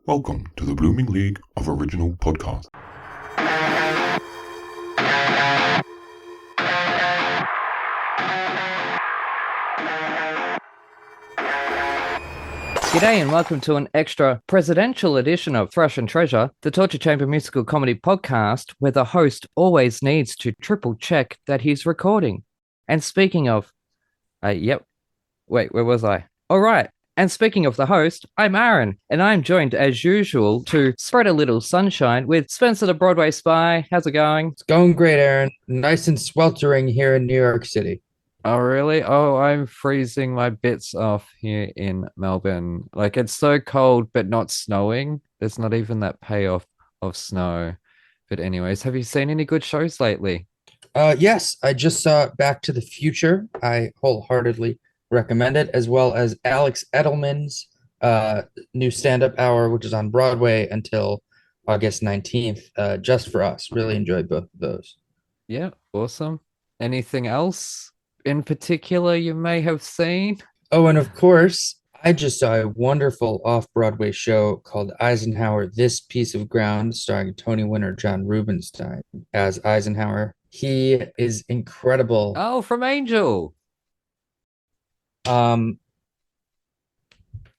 Welcome to the Blooming League of Original Podcasts. G'day and welcome to an extra presidential edition of Thrash and Treasure, the Torture Chamber musical comedy podcast where the host always needs to triple check that he's recording. And speaking of, wait, where was I? All right. And speaking of the host, I'm Aaron, and I'm joined as usual to spread a little sunshine with Spencer the Broadway Spy. How's it going? It's going great, Aaron. Nice and sweltering here in New York City. Oh, really? Oh, I'm freezing my bits off here in Melbourne. Like, it's so cold, but not snowing. There's not even that payoff of snow. But anyways, have you seen any good shows lately? Yes, I just saw Back to the Future. I wholeheartedly recommend it, as well as Alex Edelman's new stand-up hour, which is on Broadway until August 19th, just for us. Really enjoyed both of those. Yeah, awesome. Anything else in particular you may have seen? Oh, and of course, I just saw a wonderful off-Broadway show called Eisenhower, This Piece of Ground, starring Tony winner John Rubinstein as Eisenhower. He is incredible. Oh, from Angel. Um,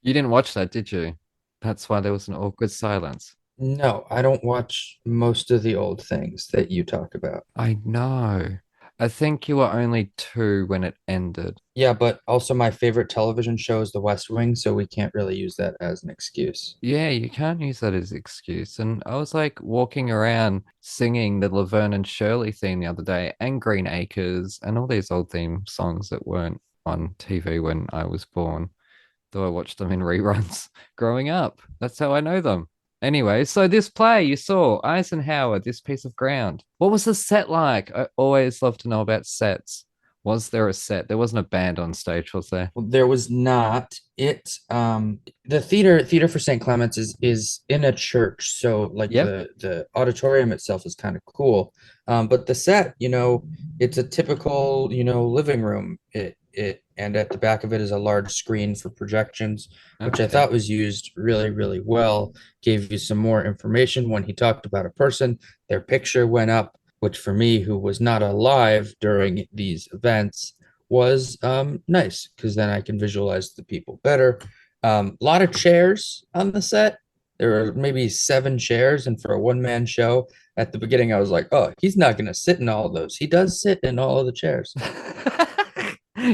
You didn't watch that, did you? That's why there was an awkward silence. no, I don't watch most of the old things that you talk about. I know. I think you were only 2 when it ended. Yeah, but also my favorite television show is The West Wing, so we can't really use that as an excuse. Yeah, you can't use that as excuse. And I was like walking around singing the Laverne and Shirley theme the other day and Green Acres and all these old theme songs that weren't on TV when I was born, though I watched them in reruns growing up. That's how I know them. Anyway, so this play you saw, Eisenhower, This Piece of Ground. What was the set like? I always love to know about sets. Was there a set? There wasn't a band on stage, was there? Well, there was not. The theater for St. Clement's is in a church, so like Yep. the auditorium itself is kind of cool. But the set, it's a typical, living room. It and at the back of it is a large screen for projections, which I Okay. thought was used really, really well. Gave you some more information when he talked about a person, their picture went up, which for me, who was not alive during these events, was nice because then I can visualize the people better. A lot of chairs on the set. There were maybe 7 chairs, and for a one-man show, at the beginning, I was like, "Oh, he's not going to sit in all of those." He does sit in all of the chairs.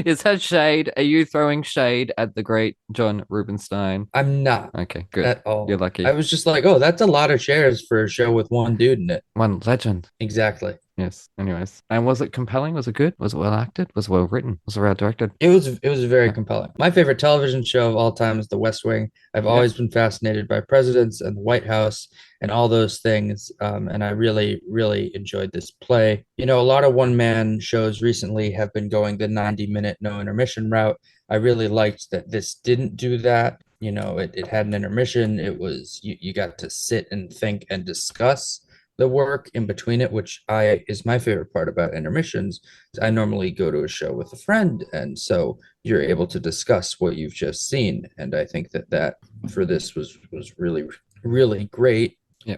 Is that shade? Are you throwing shade at the great John Rubinstein? I'm not Okay, good. at all. You're lucky. I was just like, "Oh, that's a lot of chairs for a show with one dude in it." One legend. Exactly. Yes. Anyways. And was it compelling? Was it good? Was it well acted? Was it well written? Was it well directed? It was very Yeah. compelling. My favorite television show of all time is The West Wing. I've Yeah. always been fascinated by presidents and the White House and all those things. And I really, really enjoyed this play. A lot of one-man shows recently have been going the 90-minute no intermission route. I really liked that this didn't do that. It had an intermission. It was you got to sit and think and discuss the work in between it, which is my favorite part about intermissions. I normally go to a show with a friend, and so you're able to discuss what you've just seen. And I think that for this was really, really great. Yeah.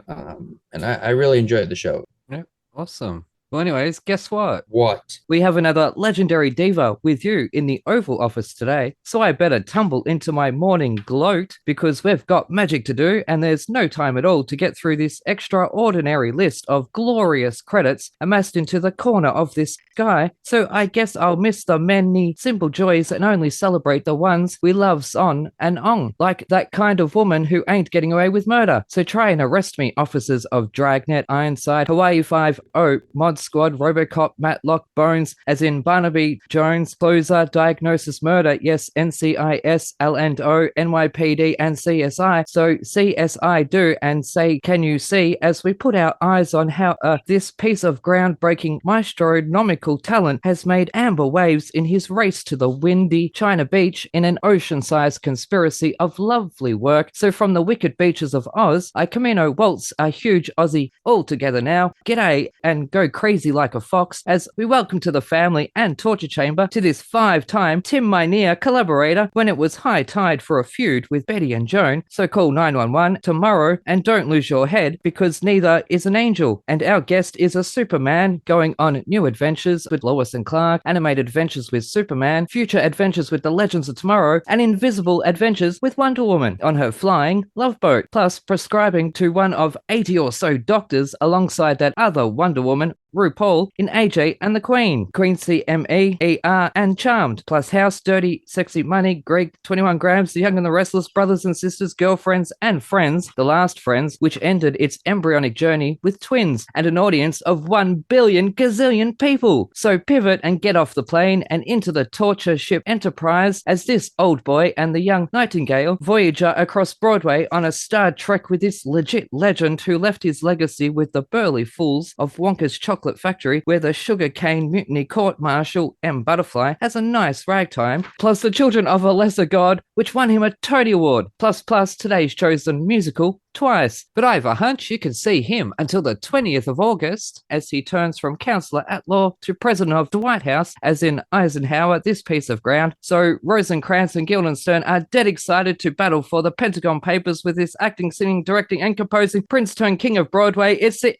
And I really enjoyed the show. Yeah. Awesome. Well, anyways, guess what? What? We have another legendary diva with you in the Oval Office today, so I better tumble into my morning gloat because we've got magic to do and there's no time at all to get through this extraordinary list of glorious credits amassed into the corner of this sky. So I guess I'll miss the many simple joys and only celebrate the ones we loves on and on, like that kind of woman who ain't getting away with murder. So try and arrest me, officers of Dragnet, Ironside, Hawaii 5-0, Mod Squad, Robocop, Matlock, Bones, as in Barnaby Jones, Closer, Diagnosis Murder, yes, NCIS, L&O, NYPD, and CSI. So CSI do and say, can you see, as we put our eyes on how this piece of groundbreaking maestronomical talent has made amber waves in his race to the windy China beach in an ocean-sized conspiracy of lovely work. So from the wicked beaches of Oz, I Camino waltz a huge Aussie all together now. G'day and go crazy crazy like a fox as we welcome to the family and torture chamber to this 5-time Tim Minear collaborator when it was high tide for a feud with Betty and Joan. So call 911 tomorrow and don't lose your head because neither is an angel. And our guest is a Superman going on new adventures with Lois and Clark, animated adventures with Superman, future adventures with the Legends of Tomorrow, and invisible adventures with Wonder Woman on her flying love boat, plus prescribing to one of 80 or so doctors alongside that other Wonder Woman, RuPaul, in AJ and the Queen, Quincy MEER, and Charmed, plus House, Dirty, Sexy Money, Greg, 21 Grams, The Young and the Restless, Brothers and Sisters, Girlfriends, and Friends, The Last Friends, which ended its embryonic journey with twins and an audience of 1 billion gazillion people. So pivot and get off the plane and into the torture ship Enterprise as this old boy and the young Nightingale voyager across Broadway on a Star Trek with this legit legend who left his legacy with the burly fools of Wonka's Chocolate Factory, where the sugar cane mutiny court marshal M. Butterfly has a nice ragtime, plus The Children of a Lesser God, which won him a Tony Award, plus today's chosen musical twice. But I have a hunch you can see him until the 20th of August as he turns from counselor at law to president of the White House, as in Eisenhower, this piece of ground. So Rosencrantz and Guildenstern are dead excited to battle for the Pentagon Papers with this acting, singing, directing, and composing Prince-turned-King of Broadway. It's the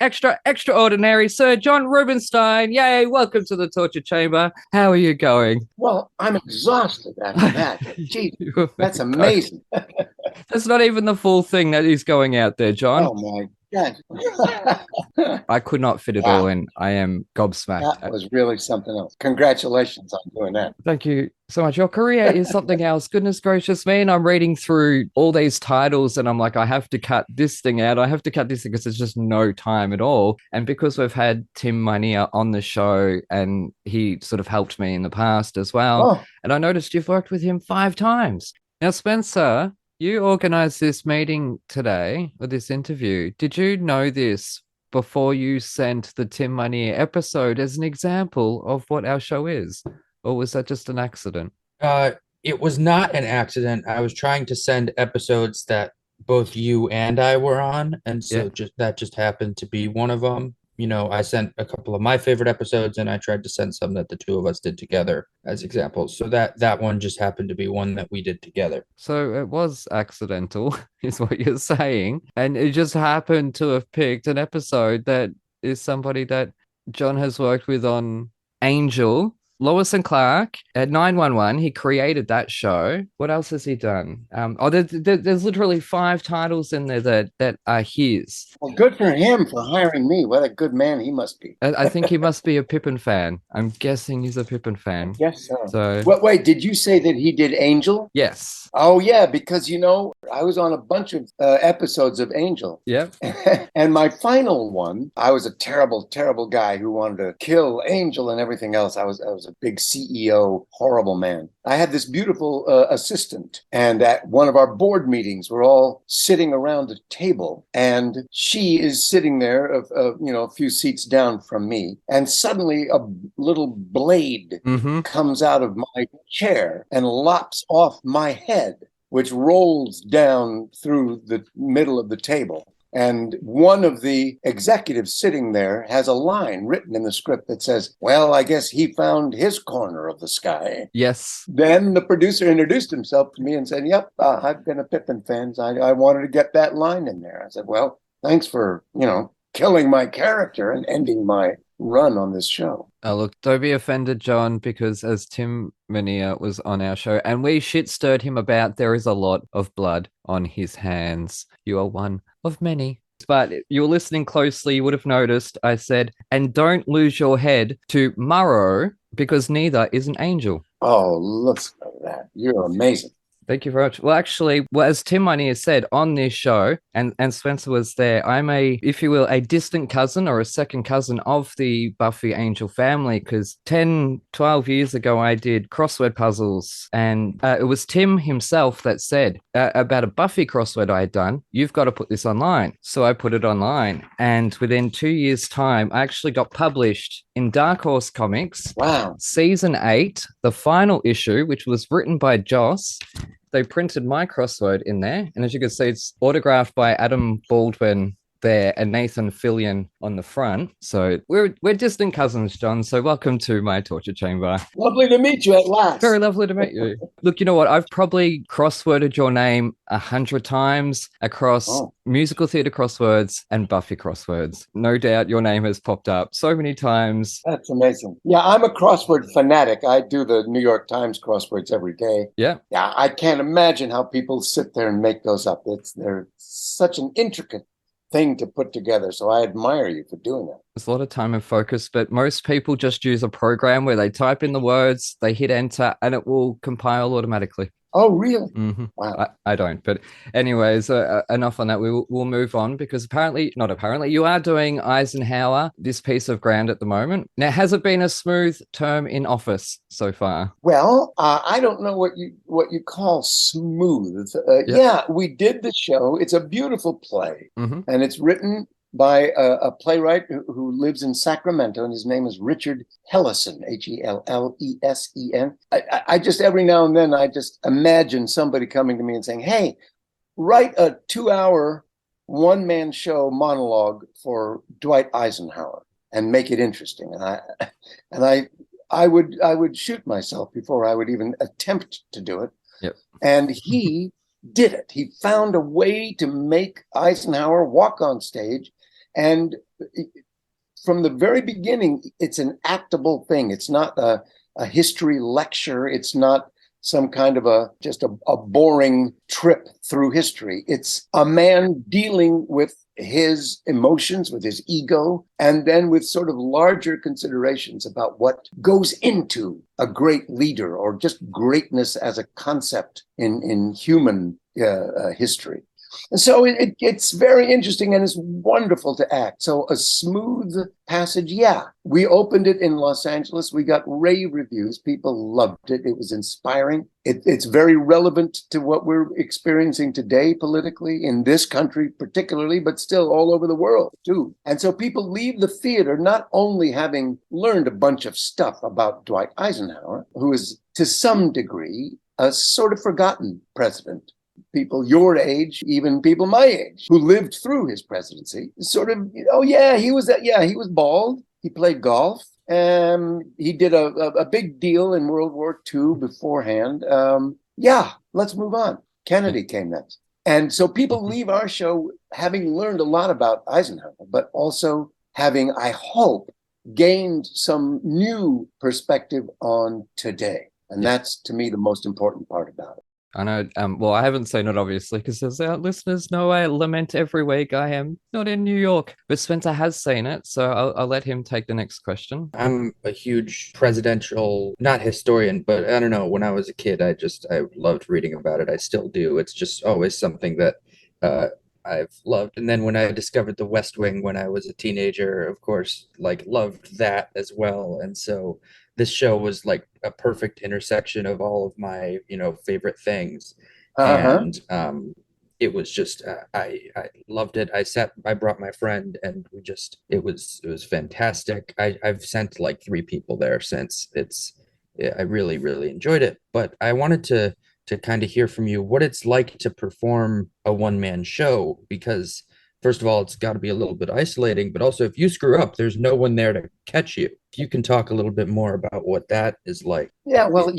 extraordinary Sir John Rubinstein. Yay, welcome to the torture chamber. How are you going? Well, I'm exhausted after that. Gee, that's amazing. That's not even the full thing that is going out there, John. Oh my God. I could not fit it all in. I am gobsmacked. That was really something else. Congratulations on doing that. Thank you so much. Your career is something else. Goodness gracious me. And I'm reading through all these titles and I'm like, I have to cut this thing out. I have to cut this thing because there's just no time at all. And because we've had Tim Minear on the show and he sort of helped me in the past as well. Oh. And I noticed you've worked with him 5 times. Now, Spencer, you organized this meeting today, or this interview. Did you know this before you sent the Tim Minear episode as an example of what our show is? Or was that just an accident? It was not an accident. I was trying to send episodes that both you and I were on, and so that just happened to be one of them. You know, I sent a couple of my favorite episodes, and I tried to send some that the two of us did together as examples. So that one just happened to be one that we did together. So it was accidental, is what you're saying. And it just happened to have picked an episode that is somebody that John has worked with on Angel, Lois and Clark, at 911. He created that show. What else has he done? There's literally 5 titles in there that are his. Well, good for him for hiring me. What a good man he must be. I think he must be a Pippin fan. I'm guessing he's a Pippin fan. Yes, sir. So, Wait, did you say that he did Angel? yes. Oh, yeah, because, you know, I was on a bunch of episodes of Angel. Yep. And my final one, I was a terrible, terrible guy who wanted to kill Angel and everything else. I was a big CEO, horrible man. I had this beautiful assistant, and at one of our board meetings, we're all sitting around a table, and she is sitting there, a few seats down from me, and suddenly a little blade comes out of my chair and lops off my head, which rolls down through the middle of the table. And one of the executives sitting there has a line written in the script that says, well, I guess he found his corner of the sky. Yes. Then the producer introduced himself to me and said, yep, I've been a Pippin fan. I wanted to get that line in there. I said, well, thanks for, killing my character and ending my run on this show. Oh, look, don't be offended, John, because as Tim Minear was on our show and we shit-stirred him about, there is a lot of blood on his hands. You are one of many. But if you were listening closely, you would have noticed I said, and don't lose your head to Morrow, because neither is an angel. Oh, look at that. You're amazing. Thank you very much. Well, actually, as Tim Minear said on this show, and Spencer was there, I'm if you will, a distant cousin or a second cousin of the Buffy Angel family, because 10, 12 years ago, I did crossword puzzles, and it was Tim himself that said about a Buffy crossword I had done, you've got to put this online. So I put it online, and within 2 years' time, I actually got published in Dark Horse Comics. Wow. Season 8, the final issue, which was written by Joss. They printed my crossword in there. And as you can see, it's autographed by Adam Baldwin there and Nathan Fillion on the front. So we're distant cousins, John. So welcome to my torture chamber. Lovely to meet you at last. Very lovely to meet you. Look, you know what? I've probably crossworded your name 100 times across musical theatre crosswords and Buffy crosswords. No doubt your name has popped up so many times. That's amazing. Yeah, I'm a crossword fanatic. I do the New York Times crosswords every day. Yeah. Yeah, I can't imagine how people sit there and make those up. They're such an intricate thing to put together. So I admire you for doing that. There's a lot of time and focus, but most people just use a program where they type in the words, they hit enter, and it will compile automatically. Oh, really? Mm-hmm. Wow. I don't. But anyways, enough on that. We'll move on because not apparently, you are doing Eisenhower, this piece of ground at the moment. Now, has it been a smooth term in office so far? Well, I don't know what you call smooth. Yeah, we did the show. It's a beautiful play, and it's written by a playwright who lives in Sacramento, and his name is Richard Hellesen, Hellesen. I just, every now and then, I just imagine somebody coming to me and saying, hey, write a 2-hour one-man show monologue for Dwight Eisenhower and make it interesting. And I would shoot myself before I would even attempt to do it. Yep. And he did it. He found a way to make Eisenhower walk on stage. And from the very beginning, it's an actable thing. It's not a history lecture. It's not some kind of just a boring trip through history. It's a man dealing with his emotions, with his ego, and then with sort of larger considerations about what goes into a great leader or just greatness as a concept in human history. And so it's very interesting and it's wonderful to act. So a smooth passage, yeah. We opened it in Los Angeles. We got rave reviews. People loved it. It was inspiring. It's very relevant to what we're experiencing today politically in this country particularly, but still all over the world too. And so people leave the theater not only having learned a bunch of stuff about Dwight Eisenhower, who is to some degree a sort of forgotten president. People your age, even people my age, who lived through his presidency, sort of, oh yeah, he was bald. He played golf. He did a big deal in World War II beforehand. Yeah, let's move on. Kennedy came next. And so people leave our show having learned a lot about Eisenhower, but also having, I hope, gained some new perspective on today. And that's, to me, the most important part about it. I know. Well, I haven't seen it, obviously, because as our listeners know, I lament every week I am not in New York. But Spencer has seen it, so I'll let him take the next question. I'm a huge presidential, not historian, but I don't know. When I was a kid, I loved reading about it. I still do. It's just always something that I've loved. And then when I discovered The West Wing when I was a teenager, of course, loved that as well. And so this show was like a perfect intersection of all of my, favorite things. And it was just, I loved it. I brought my friend and it was fantastic. I've sent like 3 people there since. I really, really enjoyed it. But I wanted to kind of hear from you what it's like to perform a one-man show, because first of all, it's got to be a little bit isolating, but also if you screw up, there's no one there to catch you. If you can talk a little bit more about what that is like. Yeah, well,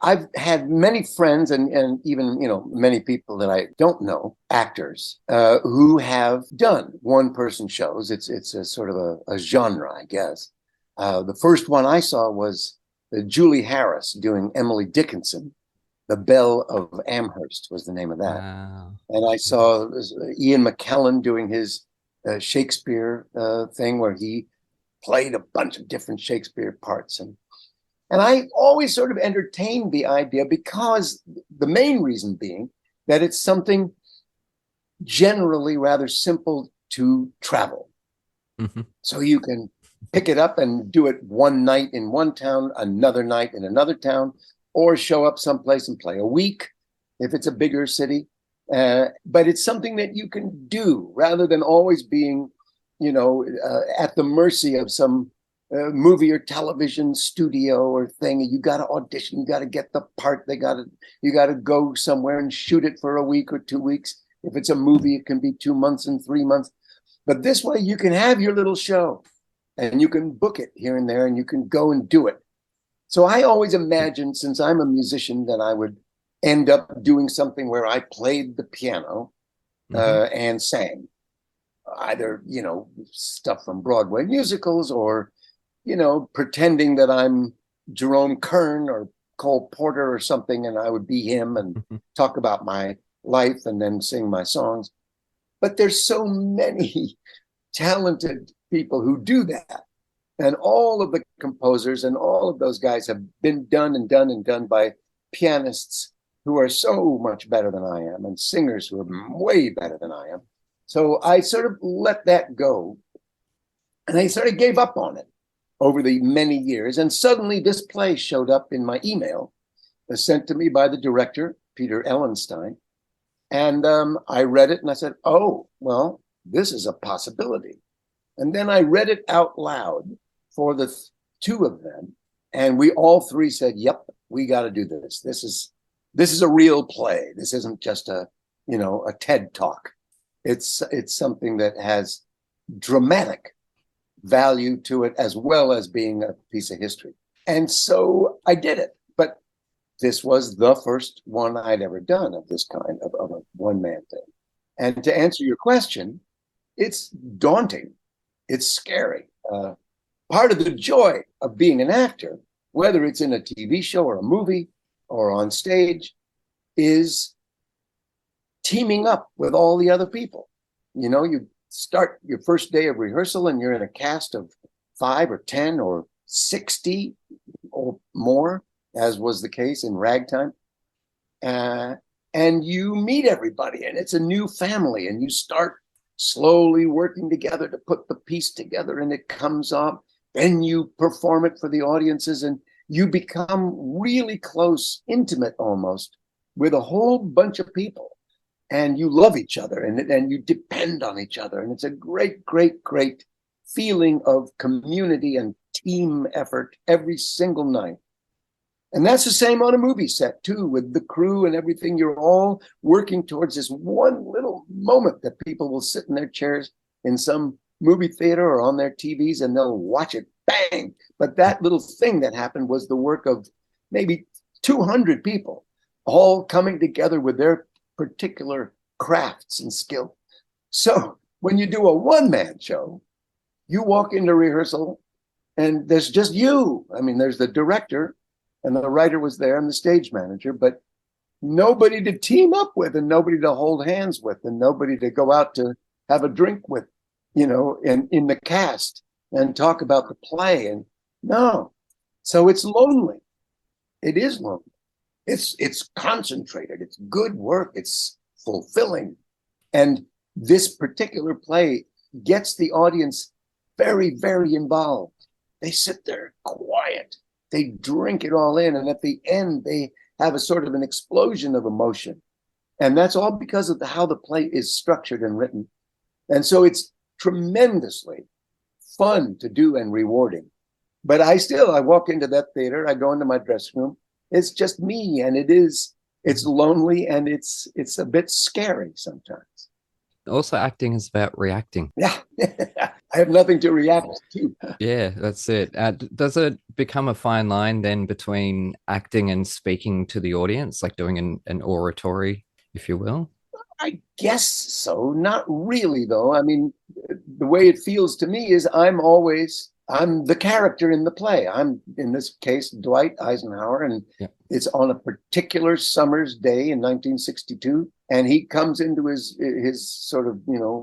I've had many friends and even, many people that I don't know, actors, who have done one-person shows. It's a sort of a genre, I guess. The first one I saw was Julie Harris doing Emily Dickinson. The Belle of Amherst was the name of that. Wow. And I saw Ian McKellen doing his Shakespeare thing where he played a bunch of different Shakespeare parts. And I always sort of entertained the idea because the main reason being that it's something generally rather simple to travel. Mm-hmm. So you can pick it up and do it one night in one town, another night in another town, or show up someplace and play a week if it's a bigger city. But it's something that you can do rather than always being, at the mercy of some movie or television studio or thing. You got to audition, you got to get the part. You got to go somewhere and shoot it for a week or 2 weeks. If it's a movie, it can be 2 months and 3 months. But this way you can have your little show and you can book it here and there and you can go and do it. So I always imagined, since I'm a musician, that I would end up doing something where I played the piano and sang, either, stuff from Broadway musicals or, pretending that I'm Jerome Kern or Cole Porter or something, and I would be him and talk about my life and then sing my songs. But there's so many talented people who do that. And all of the composers and all of those guys have been done by pianists who are so much better than I am, and singers who are way better than I am. So I sort of let that go. And I sort of gave up on it over the many years. And suddenly this play showed up in my email, sent to me by the director, Peter Ellenstein. And I read it and I said, oh, well, this is a possibility. And then I read it out loud for the two of them. And we all three said, yep, we got to do this. This is a real play. This isn't just a TED talk. It's something that has dramatic value to it, as well as being a piece of history. And so I did it. But this was the first one I'd ever done of this kind of a one-man thing. And to answer your question, it's daunting. It's scary. Part of the joy of being an actor, whether it's in a TV show or a movie or on stage, is teaming up with all the other people. You start your first day of rehearsal and you're in a cast of 5 or 10 or 60 or more, as was the case in Ragtime. And you meet everybody, and it's a new family, and you start slowly working together to put the piece together, and it comes off. Then you perform it for the audiences, and you become really close, intimate almost, with a whole bunch of people. And you love each other, and you depend on each other. And it's a great, great, great feeling of community and team effort every single night. And that's the same on a movie set, too, with the crew and everything. You're all working towards this one little moment that people will sit in their chairs in some movie theater or on their TVs, and they'll watch it, bang. But that little thing that happened was the work of maybe 200 people, all coming together with their particular crafts and skill. So when you do a one-man show, you walk into rehearsal and there's just you. I mean, there's the director, and the writer was there, and the stage manager, but nobody to team up with, and nobody to hold hands with, and nobody to go out to have a drink with, in the cast and talk about the play. And no. So it's lonely. It is lonely. It's concentrated. It's good work. It's fulfilling. And this particular play gets the audience very, very involved. They sit there quiet. They drink it all in. And at the end, they have a sort of an explosion of emotion. And that's all because of how the play is structured and written. And so it's tremendously fun to do and rewarding. But I walk into that theater, I go into my dressing room, it's just me, and it's lonely, and it's a bit scary sometimes. Also, acting is about reacting. Yeah, I have nothing to react to. Yeah, that's it. Does it become a fine line then between acting and speaking to the audience, like doing an oratory, if you will? I guess so. Not really, though. I mean, the way it feels to me is I'm the character in the play. I'm, in this case, Dwight Eisenhower, and it's on a particular summer's day in 1962. And he comes into his sort of,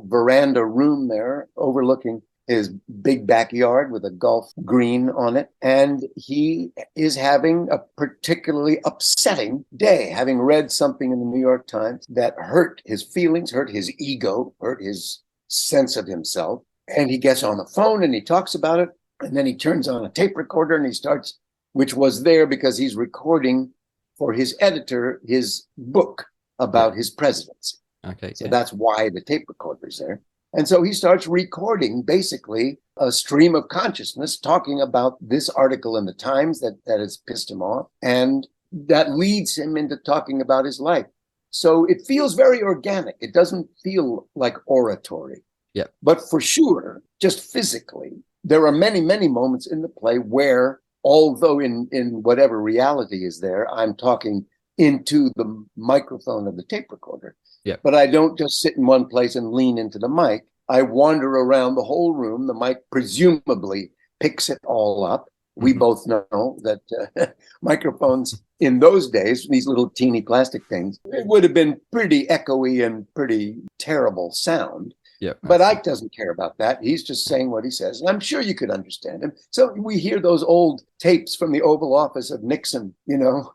veranda room there overlooking his big backyard with a golf green on it. And he is having a particularly upsetting day, having read something in the New York Times that hurt his feelings, hurt his ego, hurt his sense of himself. And he gets on the phone and he talks about it. And then he turns on a tape recorder and he starts, which was there because he's recording for his editor his book about his presidency. Okay. So that's why the tape recorder's there. And so he starts recording basically a stream of consciousness talking about this article in the Times that has pissed him off. And that leads him into talking about his life. So it feels very organic. It doesn't feel like oratory. Yep. But for sure, just physically, there are many, many moments in the play where, although in whatever reality is there, I'm talking into the microphone of the tape recorder. Yep. But I don't just sit in one place and lean into the mic. I wander around the whole room. The mic presumably picks it all up. We both know that microphones in those days, these little teeny plastic things, it would have been pretty echoey and pretty terrible sound. Yep. But Ike doesn't care about that. He's just saying what he says. And I'm sure you could understand him. So we hear those old tapes from the Oval Office of Nixon,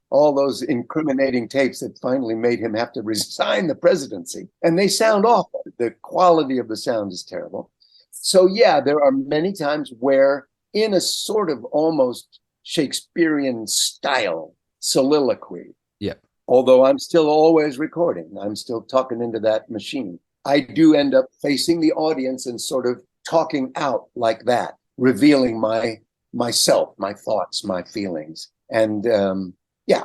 all those incriminating tapes that finally made him have to resign the presidency. And they sound awful. The quality of the sound is terrible. So, yeah, there are many times where in a sort of almost Shakespearean style soliloquy, although I'm still always recording, I'm still talking into that machine, I do end up facing the audience and sort of talking out like that, revealing myself, my thoughts, my feelings. And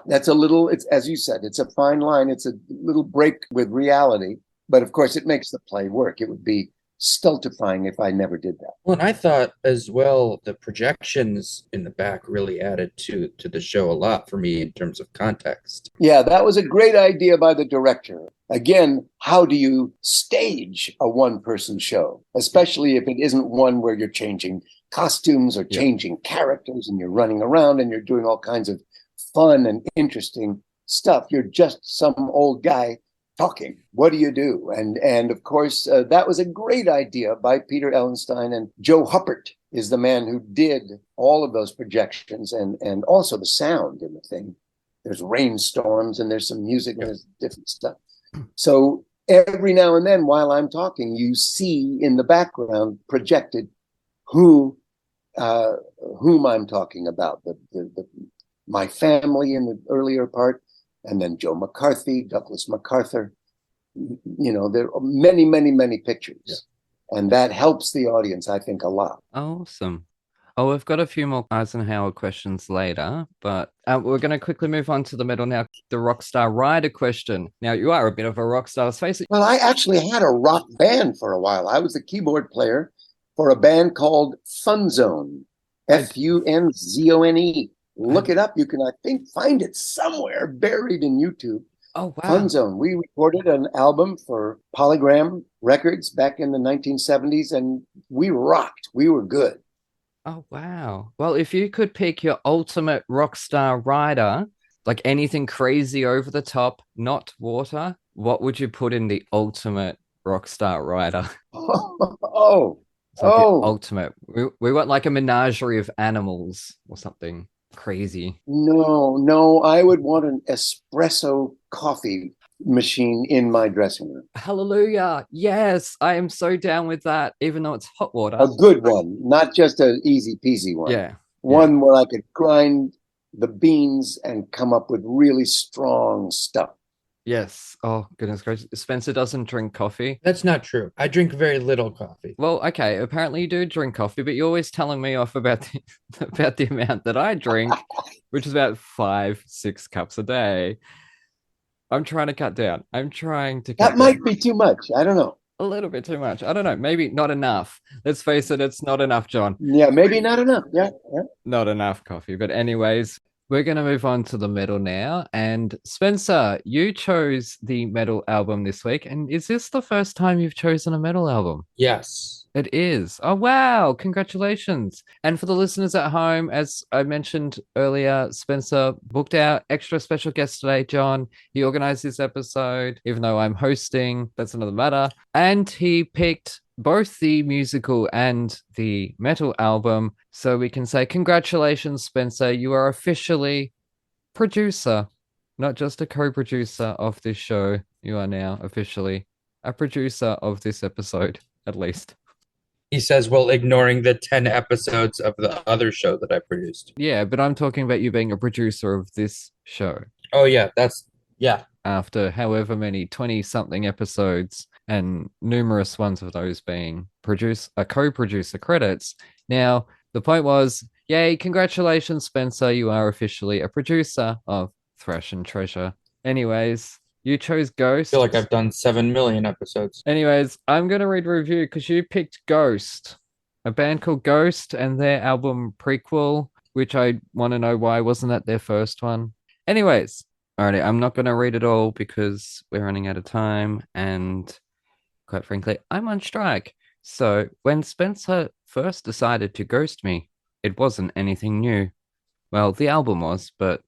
that's a little, it's, as you said, it's a fine line. It's a little break with reality, but of course it makes the play work. It would be stultifying if I never did that. Well, and I thought as well, the projections in the back really added to the show a lot for me in terms of context. Yeah, that was a great idea by the director. Again, how do you stage a one-person show, especially if it isn't one where you're changing costumes or changing characters and you're running around and you're doing all kinds of fun and interesting stuff. You're just some old guy talking. What do you do? And of course, that was a great idea by Peter Ellenstein, and Joe Huppert is the man who did all of those projections and also the sound in the thing. There's rainstorms and there's some music and there's different stuff. So every now and then while I'm talking, you see in the background projected whom I'm talking about, my family in the earlier part, and then Joe McCarthy, Douglas MacArthur. There are many, many, many pictures. And that helps the audience, I think, a lot. Awesome. Oh, we've got a few more Eisenhower questions later, but we're going to quickly move on to the middle now. The Rockstar Rider question. Now, you are a bit of a rock star, let's face it. Well, I actually had a rock band for a while. I was the keyboard player for a band called Funzone, Funzone. Look it up. You can, I think, find it somewhere buried in YouTube. Oh, wow. Funzone. We recorded an album for Polygram Records back in the 1970s, and we rocked. We were good. Oh, wow. Well, if you could pick your ultimate rock star rider, like anything crazy over the top, not water, what would you put in the ultimate rock star rider? Ultimate. We want like a menagerie of animals or something crazy. No, I would want an espresso coffee machine in my dressing room. Hallelujah. Yes, I am so down with that, even though it's hot water. A good one, not just an easy peasy one. Yeah. One where I could grind the beans and come up with really strong stuff. Yes. Oh, goodness gracious. Spencer doesn't drink coffee. That's not true. I drink very little coffee. Well, okay. Apparently you do drink coffee, but you're always telling me off about the amount that I drink, which is about 5-6 cups a day. I'm trying to cut down. That might be too much. I don't know. A little bit too much. I don't know. Maybe not enough. Let's face it. It's not enough, John. Yeah, maybe not enough. Yeah. Not enough coffee. But anyways, we're going to move on to the metal now. And Spencer, you chose the metal album this week. And is this the first time you've chosen a metal album? Yes. It is. Oh, wow. Congratulations. And for the listeners at home, as I mentioned earlier, Spencer booked our extra special guest today, John. He organized this episode, even though I'm hosting. That's another matter. And he picked both the musical and the metal album. So we can say, congratulations, Spencer. You are officially producer, not just a co-producer of this show. You are now officially a producer of this episode, at least. He says, well, ignoring the 10 episodes of the other show that I produced. Yeah, but I'm talking about you being a producer of this show. Oh, yeah. After however many 20-something episodes and numerous ones of those being co-producer credits. Now, the point was, yay, congratulations, Spencer. You are officially a producer of Thrash and Treasure. Anyways, You chose Ghost. feel like I've done 7 million episodes. Anyways, I'm gonna read a review because you picked Ghost, a band called Ghost, and their album Prequelle, which I want to know why wasn't that their first one. Anyways, alrighty, I'm not gonna read it all because we're running out of time, and quite frankly, I'm on strike. So when Spencer first decided to ghost me, it wasn't anything new. Well, the album was, but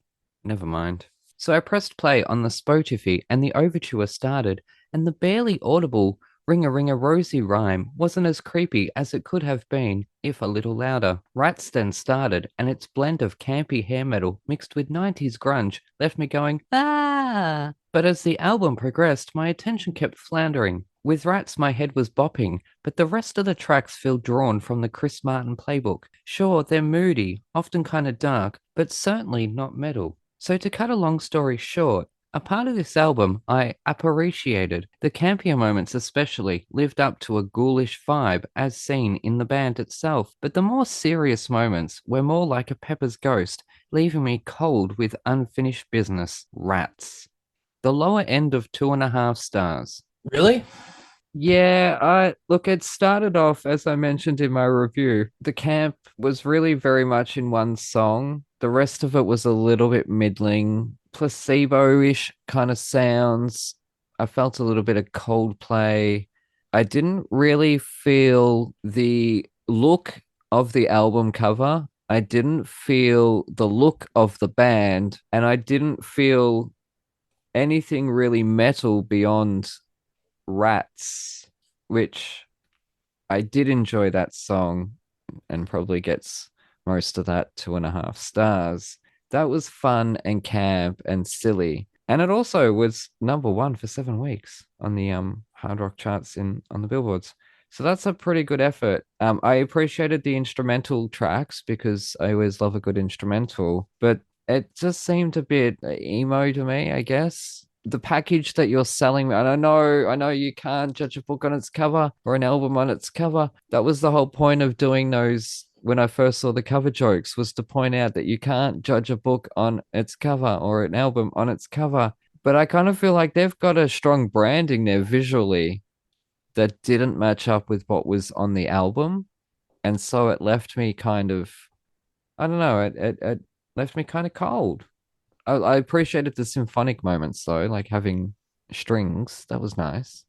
never mind. So I pressed play on the Spotify and the overture started, and the barely audible ring-a-ring-a rosy rhyme wasn't as creepy as it could have been, if a little louder. Rats then started, and its blend of campy hair metal mixed with 90s grunge left me going, ah! But as the album progressed, my attention kept floundering. With Rats, my head was bopping, but the rest of the tracks feel drawn from the Chris Martin playbook. Sure, they're moody, often kind of dark, but certainly not metal. So to cut a long story short, a part of this album I appreciated. The campier moments especially lived up to a ghoulish vibe as seen in the band itself, but the more serious moments were more like a Pepper's Ghost, leaving me cold with unfinished business. Rats. The lower end of 2.5 stars. Really? Yeah, look, it started off, as I mentioned in my review, the camp was really very much in one song. The rest of it was a little bit middling, placebo-ish kind of sounds. I felt a little bit of Coldplay. I didn't really feel the look of the album cover. I didn't feel the look of the band, and I didn't feel anything really metal beyond Rats, which I did enjoy that song and probably gets most of that 2.5 stars. That was fun and camp and silly. And it also was #1 for 7 weeks on the hard rock charts on the billboards. So that's a pretty good effort. I appreciated the instrumental tracks because I always love a good instrumental, but it just seemed a bit emo to me, I guess. The package that you're selling, and I know you can't judge a book on its cover or an album on its cover. That was the whole point of doing those when I first saw the cover jokes, was to point out that you can't judge a book on its cover or an album on its cover. But I kind of feel like they've got a strong branding there visually that didn't match up with what was on the album. And so it left me kind of, I don't know, it left me kind of cold. I appreciated the symphonic moments though, like having strings. That was nice,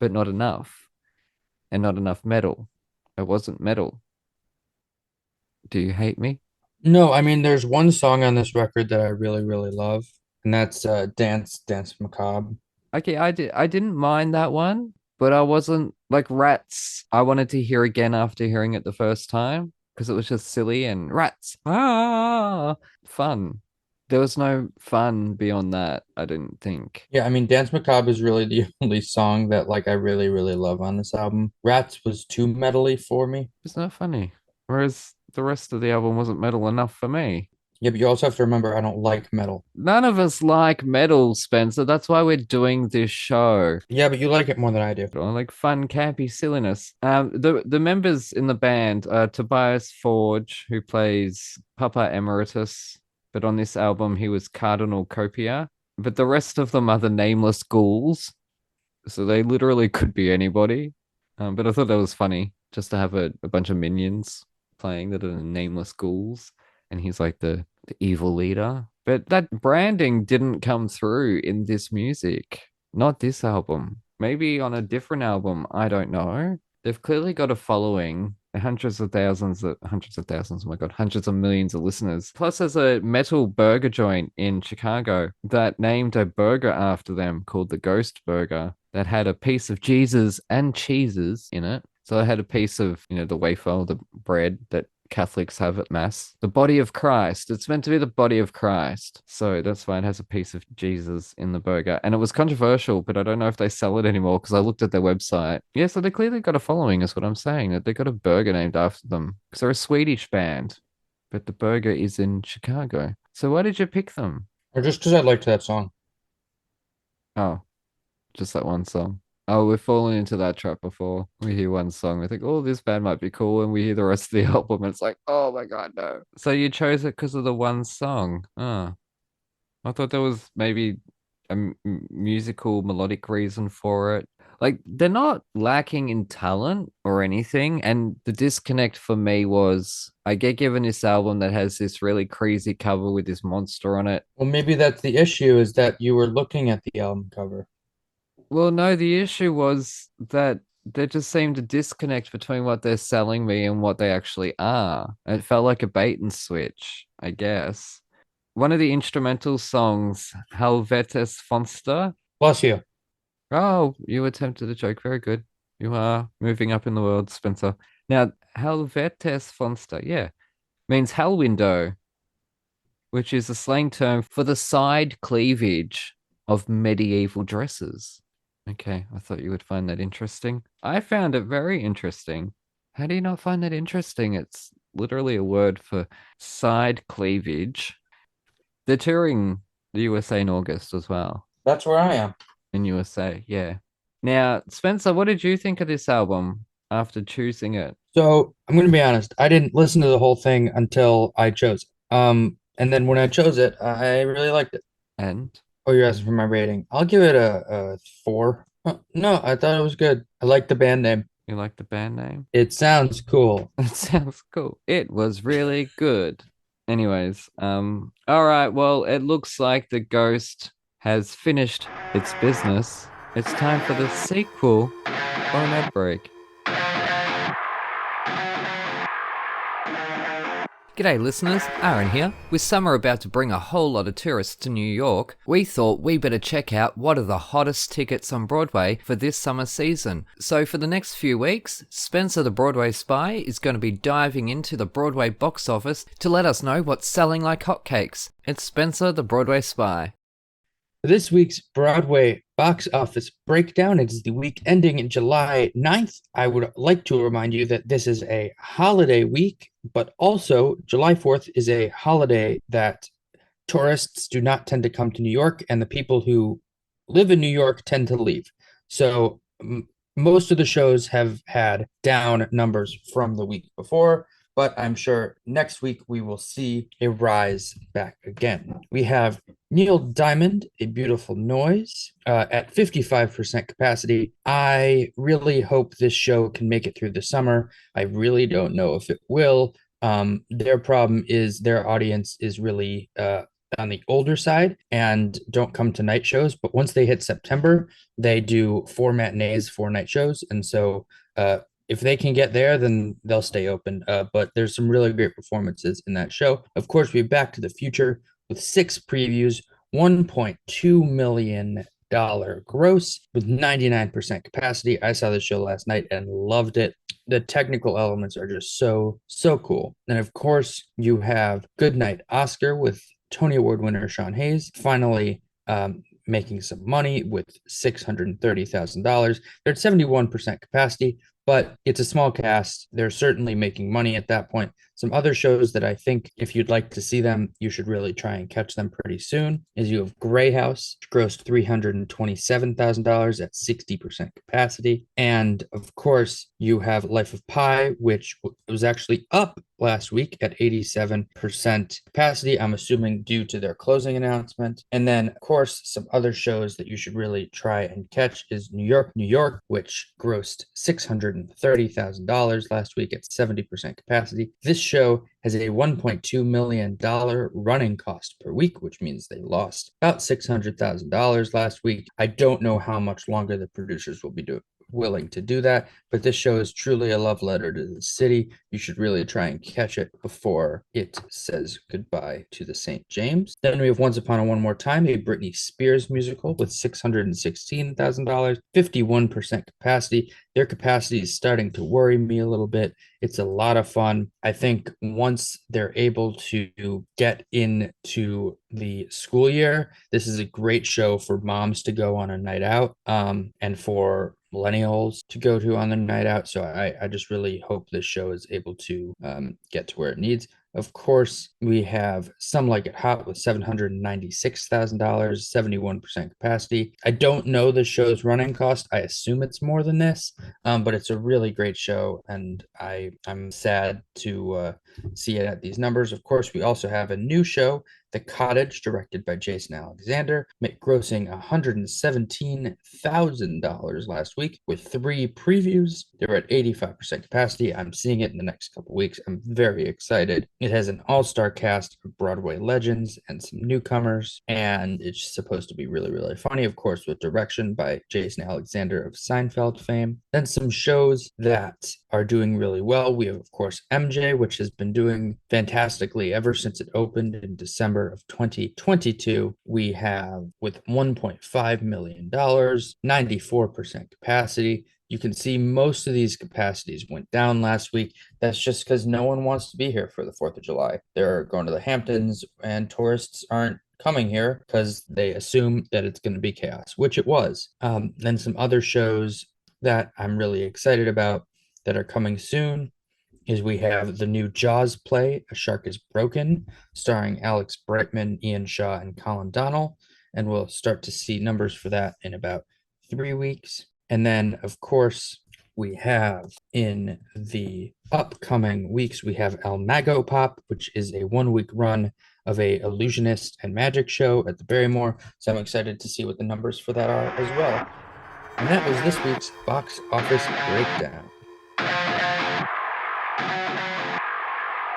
but not enough, and not enough metal. It wasn't metal. Do you hate me? No, I mean, there's one song on this record that I really, really love, and that's Dance Macabre. Okay, I didn't mind that one, but I wasn't like Rats. I wanted to hear again after hearing it the first time because it was just silly and Rats. Fun. There was no fun beyond that, I didn't think. Yeah, I mean, Dance Macabre is really the only song that like I really, really love on this album. Rats was too metally for me. It's not funny. Whereas the rest of the album wasn't metal enough for me. Yeah, but you also have to remember I don't like metal. None of us like metal, Spencer. That's why we're doing this show. Yeah, but you like it more than I do. I like fun, campy silliness. The members in the band are Tobias Forge, who plays Papa Emeritus, but on this album he was Cardinal Copia. But the rest of them are the nameless ghouls, so they literally could be anybody. But I thought that was funny just to have a bunch of minions playing that are nameless ghouls, and he's like the evil leader. But that branding didn't come through in this music. Not this album. Maybe on a different album. I don't know. They've clearly got a following. Hundreds of thousands, oh my God, hundreds of millions of listeners. Plus, there's a metal burger joint in Chicago that named a burger after them called the Ghost Burger that had a piece of Jesus and cheeses in it. So I had a piece of, the wafer, the bread that Catholics have at Mass. The body of Christ. It's meant to be the body of Christ. So that's why it has a piece of Jesus in the burger. And it was controversial, but I don't know if they sell it anymore because I looked at their website. Yeah, so they clearly got a following, is what I'm saying. That they got a burger named after them because they're a Swedish band, but the burger is in Chicago. So why did you pick them? Or just because I liked that song. Oh, just that one song. Oh, we've fallen into that trap before. We hear one song, we think, oh, this band might be cool, and we hear the rest of the album, and it's like, oh my God, no. So you chose it because of the one song. Oh, I thought there was maybe musical melodic reason for it. Like they're not lacking in talent or anything. And the disconnect for me was I get given this album that has this really crazy cover with this monster on it. Well, maybe that's the issue, is that you were looking at the album cover. Well, no, the issue was that there just seemed a disconnect between what they're selling me and what they actually are. It felt like a bait and switch, I guess. One of the instrumental songs, Helvetes Fonster. Bless you. Oh, you attempted a joke. Very good. You are moving up in the world, Spencer. Now, Helvetes Fonster, yeah, means hell window, which is a slang term for the side cleavage of medieval dresses. Okay, I thought you would find that interesting. I found it very interesting. How do you not find that interesting? It's literally a word for side cleavage. They're touring the USA in August as well. That's where I am. In USA, yeah. Now, Spencer, what did you think of this album after choosing it? So I'm going to be honest. I didn't listen to the whole thing until I chose it. And then when I chose it, I really liked it. And Oh, you're asking for my rating. I'll give it a 4. No, I thought it was good. I like the band name. you like the band name? It sounds cool. It sounds cool. It was really good. Anyways, all right, well, it looks like the ghost has finished its business. It's time for the sequel or an ad break. G'day listeners, Aaron here. With summer about to bring a whole lot of tourists to New York, we thought we better check out what are the hottest tickets on Broadway for this summer season. So for the next few weeks, Spencer the Broadway Spy is going to be diving into the Broadway box office to let us know what's selling like hotcakes. It's Spencer the Broadway Spy. For this week's Broadway box office breakdown, it is the week ending July 9th. I would like to remind you that this is a holiday week, but also July 4th is a holiday that tourists do not tend to come to New York, and the people who live in New York tend to leave. So most of the shows have had down numbers from the week before, but I'm sure next week we will see a rise back again. We have Neil Diamond, A Beautiful Noise, at 55% capacity. I really hope this show can make it through the summer. I really don't know if it will. Their problem is their audience is really on the older side and don't come to night shows. But once they hit September, they do 4 matinees, 4 night shows. And so if they can get there, then they'll stay open. But there's some really great performances in that show. Of course, we're Back to the Future with 6 previews, $1.2 million gross with 99% capacity. I saw the show last night and loved it. The technical elements are just so cool. And of course, you have Goodnight Oscar with Tony Award winner Sean Hayes finally making some money with $630,000. They're at 71% capacity, but it's a small cast. They're certainly making money at that point. Some other shows that I think if you'd like to see them, you should really try and catch them pretty soon is you have Grey House, which grossed $327,000 at 60% capacity. And of course, you have Life of Pi, which was actually up last week at 87% capacity, I'm assuming due to their closing announcement. And then, of course, some other shows that you should really try and catch is New York, New York, which grossed $630,000 last week at 70% capacity. This show has a $1.2 million running cost per week, which means they lost about $600,000 last week. I don't know how much longer the producers will be willing to do that, but this show is truly a love letter to the city. You should really try and catch it before it says goodbye to the St. James. Then we have Once Upon a One More Time, a Britney Spears musical with $616,000, 51% capacity. Their capacity is starting to worry me a little bit. It's a lot of fun. I think once they're able to get into the school year, this is a great show for moms to go on a night out, and for millennials to go to on the night out. So I just really hope this show is able to get to where it needs. Of course, we have Some Like It Hot with $796,000, 71% capacity. I don't know the show's running cost. I assume it's more than this, but it's a really great show, and I'm sad to see it at these numbers. Of course, we also have a new show The Cottage, directed by Jason Alexander, grossing $117,000 last week with 3 previews. They were at 85% capacity. I'm seeing it in the next couple weeks. I'm very excited. It has an all-star cast of Broadway legends and some newcomers, and it's supposed to be really, really funny, of course, with direction by Jason Alexander of Seinfeld fame. Then some shows that are doing really well. We have, of course, MJ, which has been doing fantastically ever since it opened in December of 2022. We have, with $1.5 million, 94% capacity. You can see most of these capacities went down last week. That's just because no one wants to be here for the 4th of July. They're going to the Hamptons, and tourists aren't coming here because they assume that it's going to be chaos, which it was. Then some other shows that I'm really excited about that are coming soon is we have the new Jaws play, A Shark is Broken, starring Alex Brightman, Ian Shaw, and Colin Donnell. And we'll start to see numbers for that in about 3 weeks. And then, of course, we have in the upcoming weeks, we have El Mago Pop, which is a 1-week run of a illusionist and magic show at the Barrymore. So I'm excited to see what the numbers for that are as well. And that was this week's box office breakdown.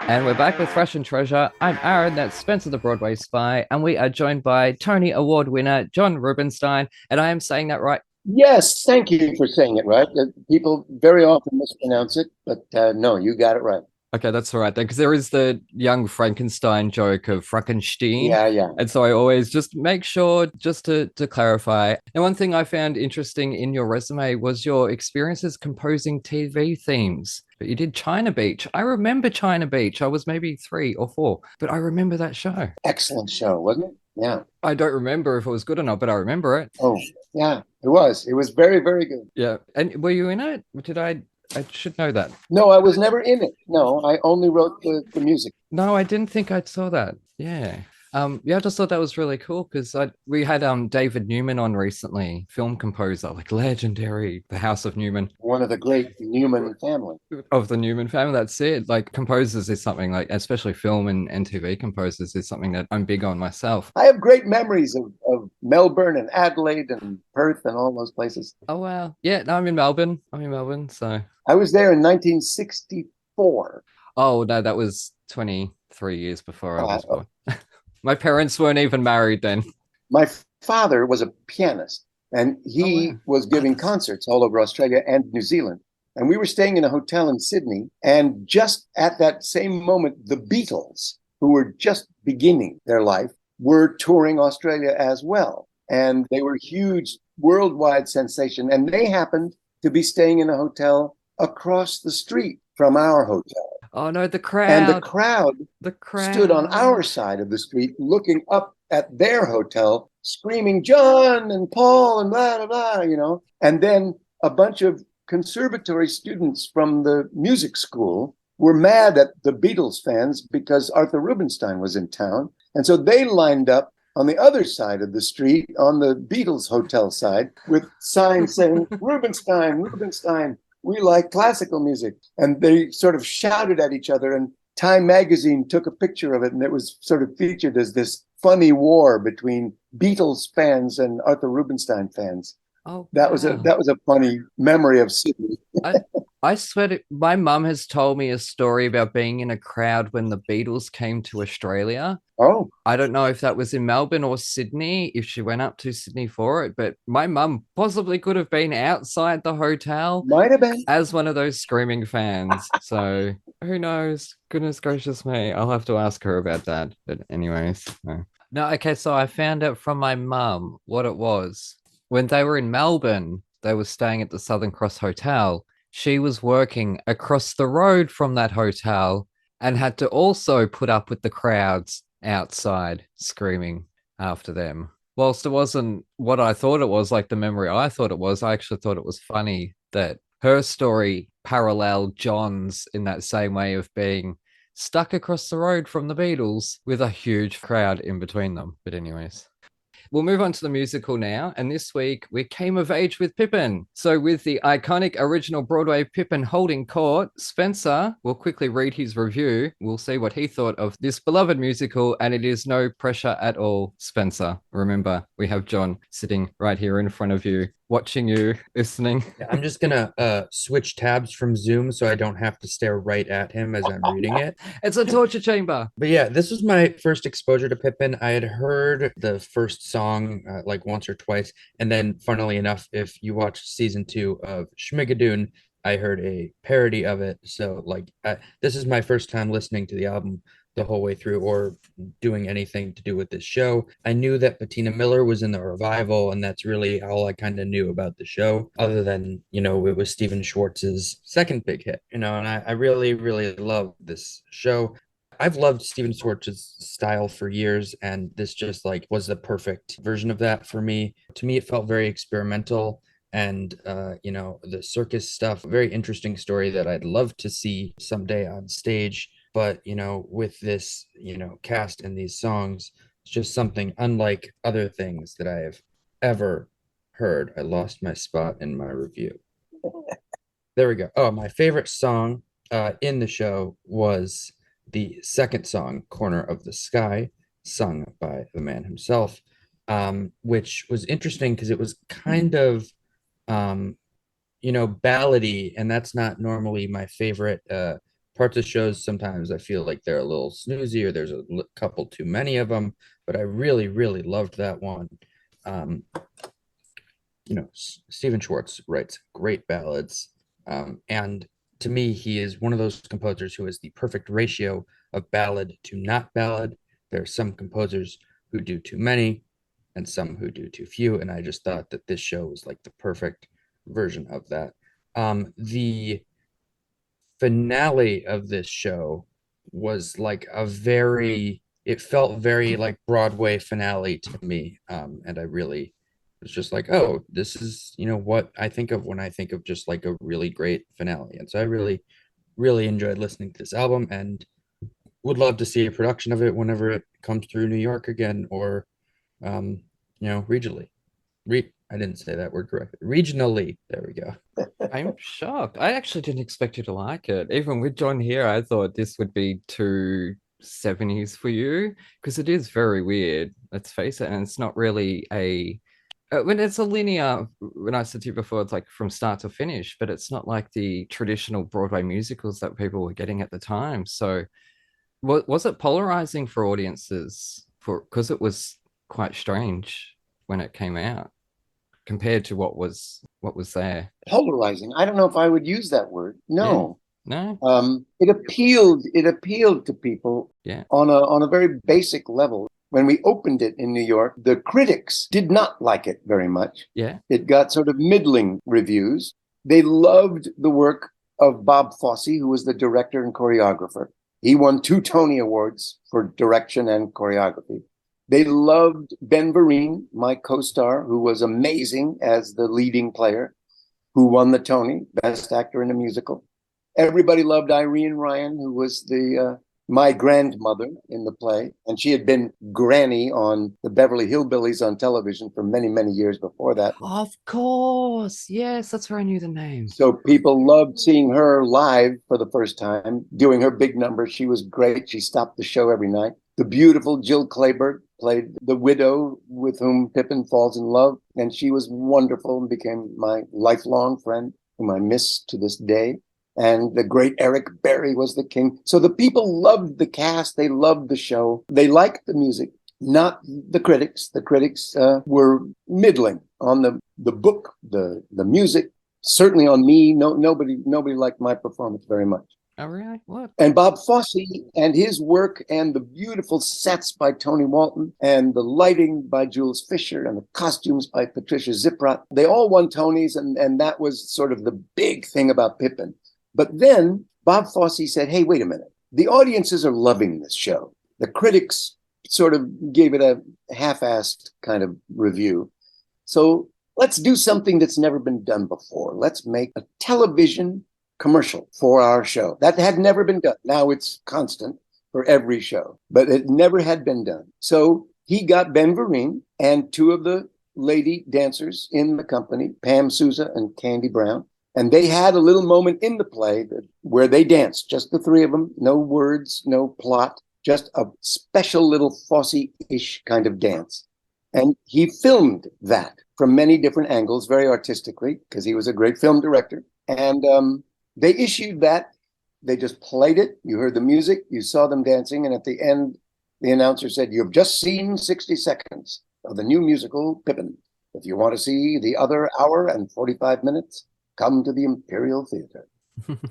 And we're back with Thrash and Treasure. I'm Aaron, that's Spencer the Broadway Spy, and we are joined by Tony Award winner John Rubinstein, and I am saying that right. Yes, thank you for saying it right. People very often mispronounce it, but no, you got it right. Okay, that's all right then, because there is the young Frankenstein joke of Frankenstein. Yeah. And so I always just make sure, just to clarify. And one thing I found interesting in your resume was your experiences composing TV themes. But you did China Beach. I remember China Beach. I was maybe 3 or 4, but I remember that show. Excellent show, wasn't it? Yeah. I don't remember if it was good or not, but I remember it. Oh, yeah, it was. It was very, very good. Yeah. And were you in it? I should know that. No, I was never in it. No, I only wrote the music. No, I didn't think I saw that. Yeah. I just thought that was really cool because we had David Newman on recently, film composer, like legendary, the House of Newman. One of the great Newman family. Of the Newman family, that's it. Like composers is something like, especially film and TV composers is something that I'm big on myself. I have great memories of Melbourne and Adelaide and Perth and all those places. Oh, wow. Yeah, no, I'm in Melbourne, so. I was there in 1964. Oh, no, that was 23 years before I was born. My parents weren't even married then. My father was a pianist, and he was giving concerts all over Australia and New Zealand. And we were staying in a hotel in Sydney. And just at that same moment, the Beatles, who were just beginning their life, were touring Australia as well. And they were a huge worldwide sensation. And they happened to be staying in a hotel across the street from our hotel. Oh, no, the crowd. And the crowd stood on our side of the street looking up at their hotel, screaming, John and Paul and blah, blah, blah, you know. And then a bunch of conservatory students from the music school were mad at the Beatles fans because Arthur Rubinstein was in town. And so they lined up on the other side of the street, on the Beatles hotel side, with signs saying, Rubinstein, Rubinstein. We like classical music. And they sort of shouted at each other, and Time magazine took a picture of it, and it was sort of featured as this funny war between Beatles fans and Arthur Rubinstein fans. Oh, that was a funny memory of Sydney. I swear my mum has told me a story about being in a crowd when the Beatles came to Australia. Oh. I don't know if that was in Melbourne or Sydney, if she went up to Sydney for it, but my mum possibly could have been outside the hotel. Might have been. As one of those screaming fans. So who knows? Goodness gracious me. I'll have to ask her about that. But anyways. No, okay, so I found out from my mum what it was. When they were in Melbourne, they were staying at the Southern Cross Hotel. She was working across the road from that hotel and had to also put up with the crowds outside screaming after them. Whilst it wasn't what I thought it was, like the memory I thought it was, I actually thought it was funny that her story paralleled John's in that same way of being stuck across the road from the Beatles with a huge crowd in between them. But anyways. We'll move on to the musical now. And this week we came of age with Pippin. So with the iconic original Broadway Pippin holding court, Spencer will quickly read his review. We'll see what he thought of this beloved musical, and it is no pressure at all. Spencer, remember, we have John sitting right here in front of you, watching you, listening. I'm just gonna switch tabs from Zoom so I don't have to stare right at him as I'm reading it. It's a torture chamber. But yeah, this was my first exposure to Pippin. I had heard the first song like once or twice, and then funnily enough, if you watched season 2 of Schmigadoon, I heard a parody of it. So like this is my first time listening to the album the whole way through or doing anything to do with this show. I knew that Bettina Miller was in the revival, and that's really all I kind of knew about the show, other than, you know, it was Stephen Schwartz's second big hit, you know, and I really, really love this show. I've loved Stephen Schwartz's style for years, and this just like was the perfect version of that for me. To me, it felt very experimental. And, you know, the circus stuff, very interesting story that I'd love to see someday on stage. But, you know, with this, you know, cast and these songs, it's just something unlike other things that I have ever heard. I lost my spot in my review. There we go. Oh, my favorite song in the show was the second song, Corner of the Sky, sung by the man himself, which was interesting because it was kind of, you know, ballady, and that's not normally my favorite parts of shows. Sometimes I feel like they're a little snoozy or there's a couple too many of them, but I really, really loved that one. You know, Stephen Schwartz writes great ballads, and to me, he is one of those composers who has the perfect ratio of ballad to not ballad. There are some composers who do too many and some who do too few, and I just thought that this show was like the perfect version of that. The finale of this show was like it felt very like Broadway finale to me, and I really was just like, oh, this is, you know, what I think of when I think of just like a really great finale. And so I really, really enjoyed listening to this album, and would love to see a production of it whenever it comes through New York again, or you know, regionally. I didn't say that word correctly. Regionally. There we go. I'm shocked. I actually didn't expect you to like it. Even with John here, I thought this would be too 70s for you, because it is very weird, let's face it. And it's not really when it's a linear, when I said to you before, it's like from start to finish, but it's not like the traditional Broadway musicals that people were getting at the time. So was it polarizing for audiences because it was quite strange when it came out compared to what was there? Polarizing. I don't know if I would use that word. No. Yeah. No. It appealed to people, yeah, on a very basic level. When we opened it in New York, the critics did not like it very much. Yeah. It got sort of middling reviews. They loved the work of Bob Fosse, who was the director and choreographer. He won 2 Tony Awards for direction and choreography. They loved Ben Vereen, my co-star, who was amazing as the leading player, who won the Tony, Best Actor in a Musical. Everybody loved Irene Ryan, who was my grandmother in the play, and she had been Granny on the Beverly Hillbillies on television for many, many years before that. Of course. Yes, that's where I knew the name. So people loved seeing her live for the first time, doing her big number. She was great. She stopped the show every night. The beautiful Jill Clayburgh played the widow with whom Pippin falls in love, and she was wonderful and became my lifelong friend, whom I miss to this day. And the great Eric Berry was the king. So the people loved the cast. They loved the show. They liked the music, not the critics. The critics were middling on the book, the music. Certainly on me, nobody liked my performance very much. Oh, really? What? And Bob Fosse and his work, and the beautiful sets by Tony Walton, and the lighting by Jules Fisher, and the costumes by Patricia Ziprot, they all won Tonys, and that was sort of the big thing about Pippin. But then Bob Fosse said, hey, wait a minute. The audiences are loving this show. The critics sort of gave it a half-assed kind of review. So let's do something that's never been done before. Let's make a television commercial for our show. That had never been done. Now it's constant for every show, but it never had been done. So he got Ben Vereen and two of the lady dancers in the company, Pam Souza and Candy Brown. And they had a little moment in the play where they danced, just the three of them, no words, no plot, just a special little Fosse-ish kind of dance. And he filmed that from many different angles, very artistically, because he was a great film director. And they issued that. They just played it. You heard the music. You saw them dancing. And at the end, the announcer said, "You've just seen 60 seconds of the new musical Pippin. If you want to see the other hour and 45 minutes, come to the Imperial Theater."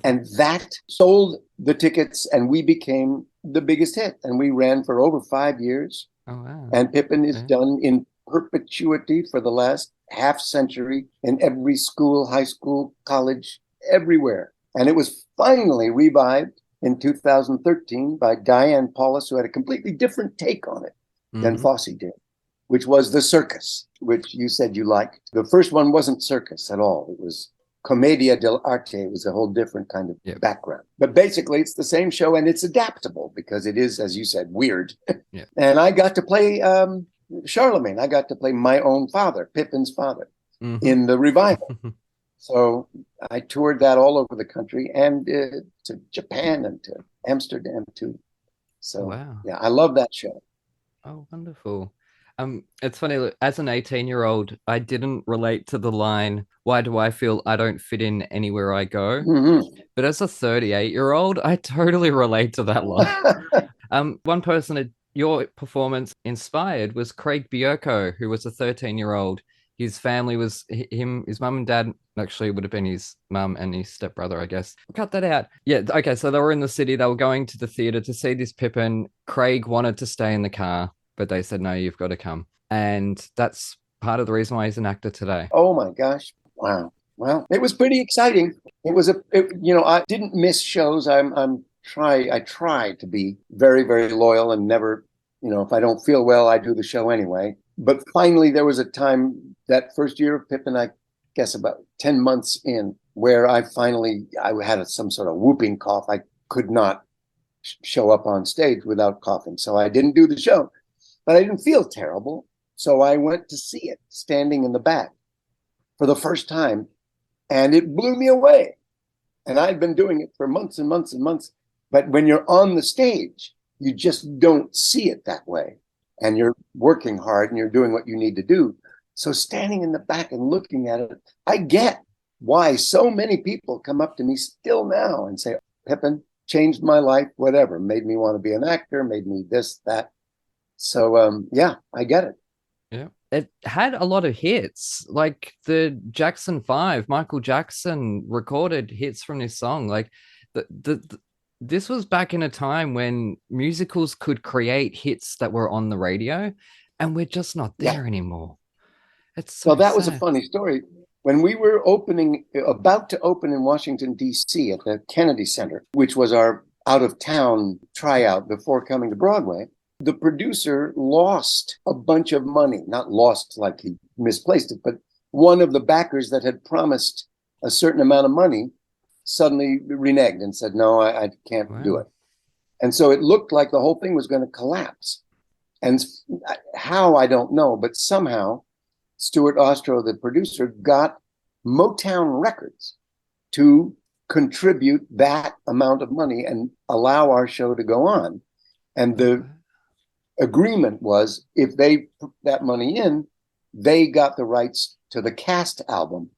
And that sold the tickets, and we became the biggest hit. And we ran for over 5 years. Oh, wow. And Pippin is done in perpetuity for the last half century in every school, high school, college, everywhere. And it was finally revived in 2013 by Diane Paulus, who had a completely different take on it than Fosse did, which was the circus, which you said you liked. The first one wasn't circus at all. It was commedia dell'arte. It was a whole different kind of background. But basically, it's the same show, and it's adaptable because it is, as you said, weird. And I got to play Charlemagne. I got to play my own father, Pippin's father, in the revival. So I toured that all over the country and to Japan and to Amsterdam too. So yeah, I love that show. Oh, wonderful. It's funny, as an 18-year-old, I didn't relate to the line, "Why do I feel I don't fit in anywhere I go?" But as a 38-year-old, I totally relate to that line. One person at your performance inspired was Craig Biocco, who was a 13-year-old. His family was his mum and dad, actually would have been his mum and his stepbrother, I guess. Cut that out. Yeah, okay, so they were in the city. They were going to the theater to see this Pippin. Craig wanted to stay in the car, but they said, "No, you've got to come." And that's part of the reason why he's an actor today. Oh my gosh. Wow. Well, it was pretty exciting. It was I didn't miss shows. I try to be very, very loyal and never, if I don't feel well, I do the show anyway. But finally, there was a time that first year of Pippin, I guess about 10 months in, where I had some sort of whooping cough. I could not show up on stage without coughing. So I didn't do the show, but I didn't feel terrible. So I went to see it standing in the back for the first time, and it blew me away. And I'd been doing it for months and months and months. But when you're on the stage, you just don't see it that way. And you're working hard and you're doing what you need to do. So standing in the back and looking at it, I get why so many people come up to me still now and say, "Pippin changed my life, whatever, made me want to be an actor, made me this, that." So, yeah, I get it. Yeah. It had a lot of hits, like the Jackson 5. Michael Jackson recorded hits from this song. Like this was back in a time when musicals could create hits that were on the radio, and we're just not there anymore. It's so Well, that was a sad. funny story. When we were about to open in Washington, D.C. at the Kennedy Center, which was our out-of-town tryout before coming to Broadway, the producer lost a bunch of money. Not lost like he misplaced it, but one of the backers that had promised a certain amount of money suddenly reneged and said, "No, I can't do it." And so it looked like the whole thing was going to collapse. And how, I don't know, but somehow Stuart Ostro, the producer, got Motown Records to contribute that amount of money and allow our show to go on. And the agreement was, if they put that money in, they got the rights to the cast album,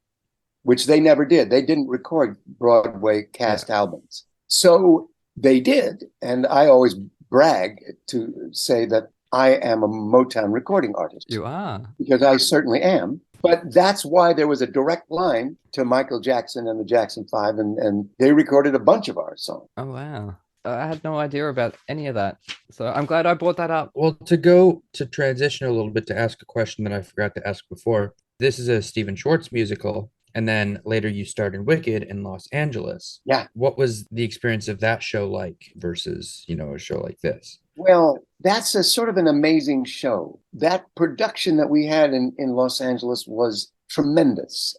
which they never did. They didn't record Broadway cast albums. So they did. And I always brag to say that I am a Motown recording artist. You are. Because I certainly am. But that's why there was a direct line to Michael Jackson and the Jackson 5, and they recorded a bunch of our songs. Oh, wow. I had no idea about any of that. So I'm glad I brought that up. Well, to transition a little bit to ask a question that I forgot to ask before. This is a Stephen Schwartz musical, and then later you starred in Wicked in Los Angeles. Yeah. What was the experience of that show like versus, a show like this? Well, that's a sort of an amazing show. That production that we had in Los Angeles was tremendous.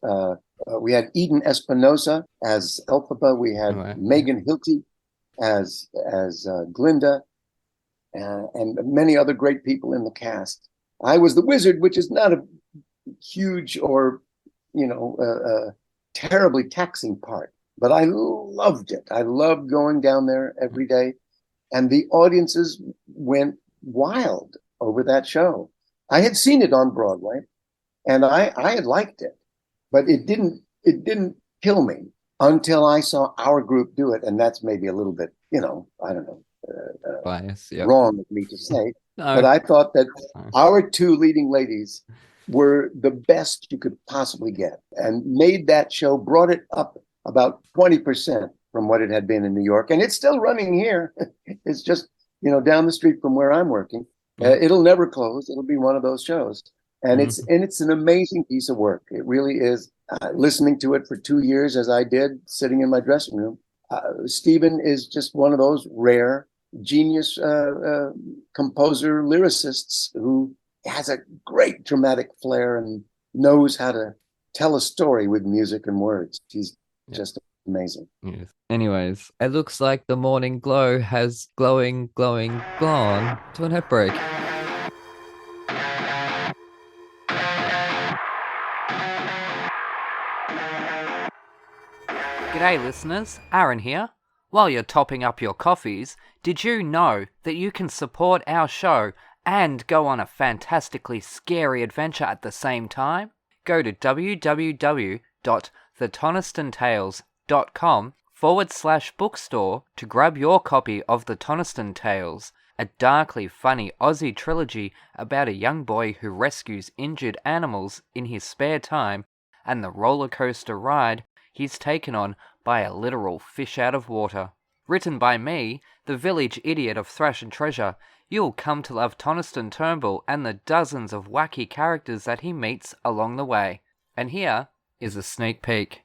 We had Eden Espinosa as Elphaba. We had Megan Hilty as Glinda. and many other great people in the cast. I was the wizard, which is not a huge or, terribly taxing part, but I loved it. I loved going down there every day, and the audiences went wild over that show. I had seen it on Broadway, and I had liked it, but it didn't kill me until I saw our group do it, and that's maybe a little bit, I don't know, Bias. Yep. wrong of me to say, No. but I thought that our two leading ladies were the best you could possibly get, and made that show, brought it up about 20% from what it had been in New York, and it's still running here. It's just down the street from where I'm working. It'll never close. It'll be one of those shows, and it's an amazing piece of work. It really is. Listening to it for 2 years, as I did, sitting in my dressing room, Stephen is just one of those rare genius composer lyricists who has a great dramatic flair and knows how to tell a story with music and words. He's just amazing. Yes. Anyways, it looks like the morning glow has glowing gone to an ad break. G'day listeners, Aaron here. While you're topping up your coffees, did you know that you can support our show and go on a fantastically scary adventure at the same time? Go to www.thetonistantales.com/bookstore to grab your copy of The Toniston Tales, a darkly funny Aussie trilogy about a young boy who rescues injured animals in his spare time and the roller coaster ride he's taken on by a literal fish out of water. Written by me, the village idiot of Thrash and Treasure, you'll come to love Toniston Turnbull and the dozens of wacky characters that he meets along the way. And here is a sneak peek.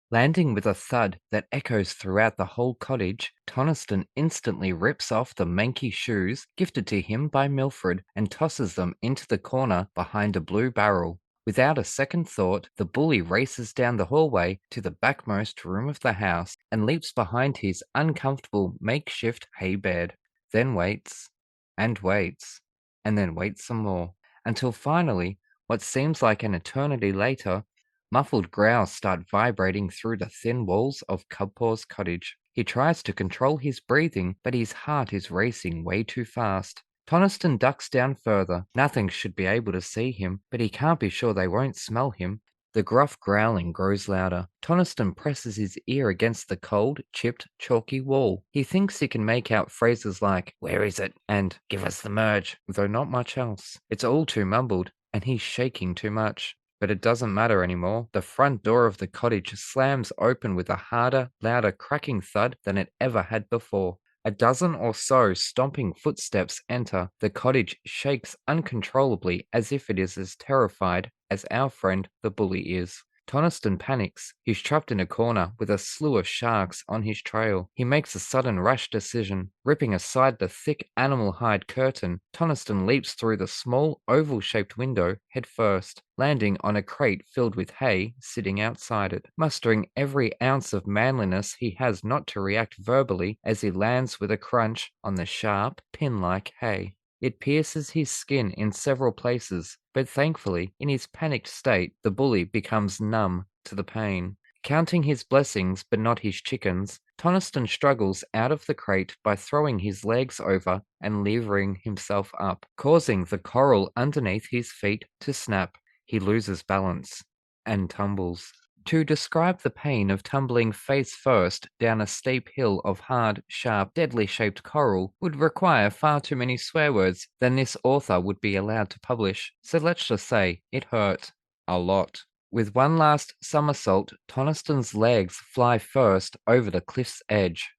Landing with a thud that echoes throughout the whole cottage, Toniston instantly rips off the manky shoes gifted to him by Milfred and tosses them into the corner behind a blue barrel. Without a second thought, the bully races down the hallway to the backmost room of the house and leaps behind his uncomfortable makeshift hay bed, then waits, and waits, and then waits some more, until finally, what seems like an eternity later, muffled growls start vibrating through the thin walls of Cubpaw's cottage. He tries to control his breathing, but his heart is racing way too fast. Toniston ducks down further. Nothing should be able to see him, but he can't be sure they won't smell him. The gruff growling grows louder. Toniston presses his ear against the cold, chipped, chalky wall. He thinks he can make out phrases like, "Where is it?" and "Give us the merge," though not much else. It's all too mumbled, and he's shaking too much. But it doesn't matter anymore. The front door of the cottage slams open with a harder, louder cracking thud than it ever had before. A dozen or so stomping footsteps enter. The cottage shakes uncontrollably as if it is as terrified as our friend the bully is. Toniston panics. He's trapped in a corner with a slew of sharks on his trail. He makes a sudden rash decision. Ripping aside the thick animal hide curtain, Toniston leaps through the small oval-shaped window head first, landing on a crate filled with hay sitting outside it, mustering every ounce of manliness he has not to react verbally as he lands with a crunch on the sharp, pin-like hay. It pierces his skin in several places, but thankfully, in his panicked state, the bully becomes numb to the pain. Counting his blessings but not his chickens, Toniston struggles out of the crate by throwing his legs over and levering himself up, causing the coral underneath his feet to snap. He loses balance and tumbles. To describe the pain of tumbling face first down a steep hill of hard, sharp, deadly-shaped coral would require far too many swear words than this author would be allowed to publish, so let's just say it hurt. A lot. With one last somersault, Toniston's legs fly first over the cliff's edge.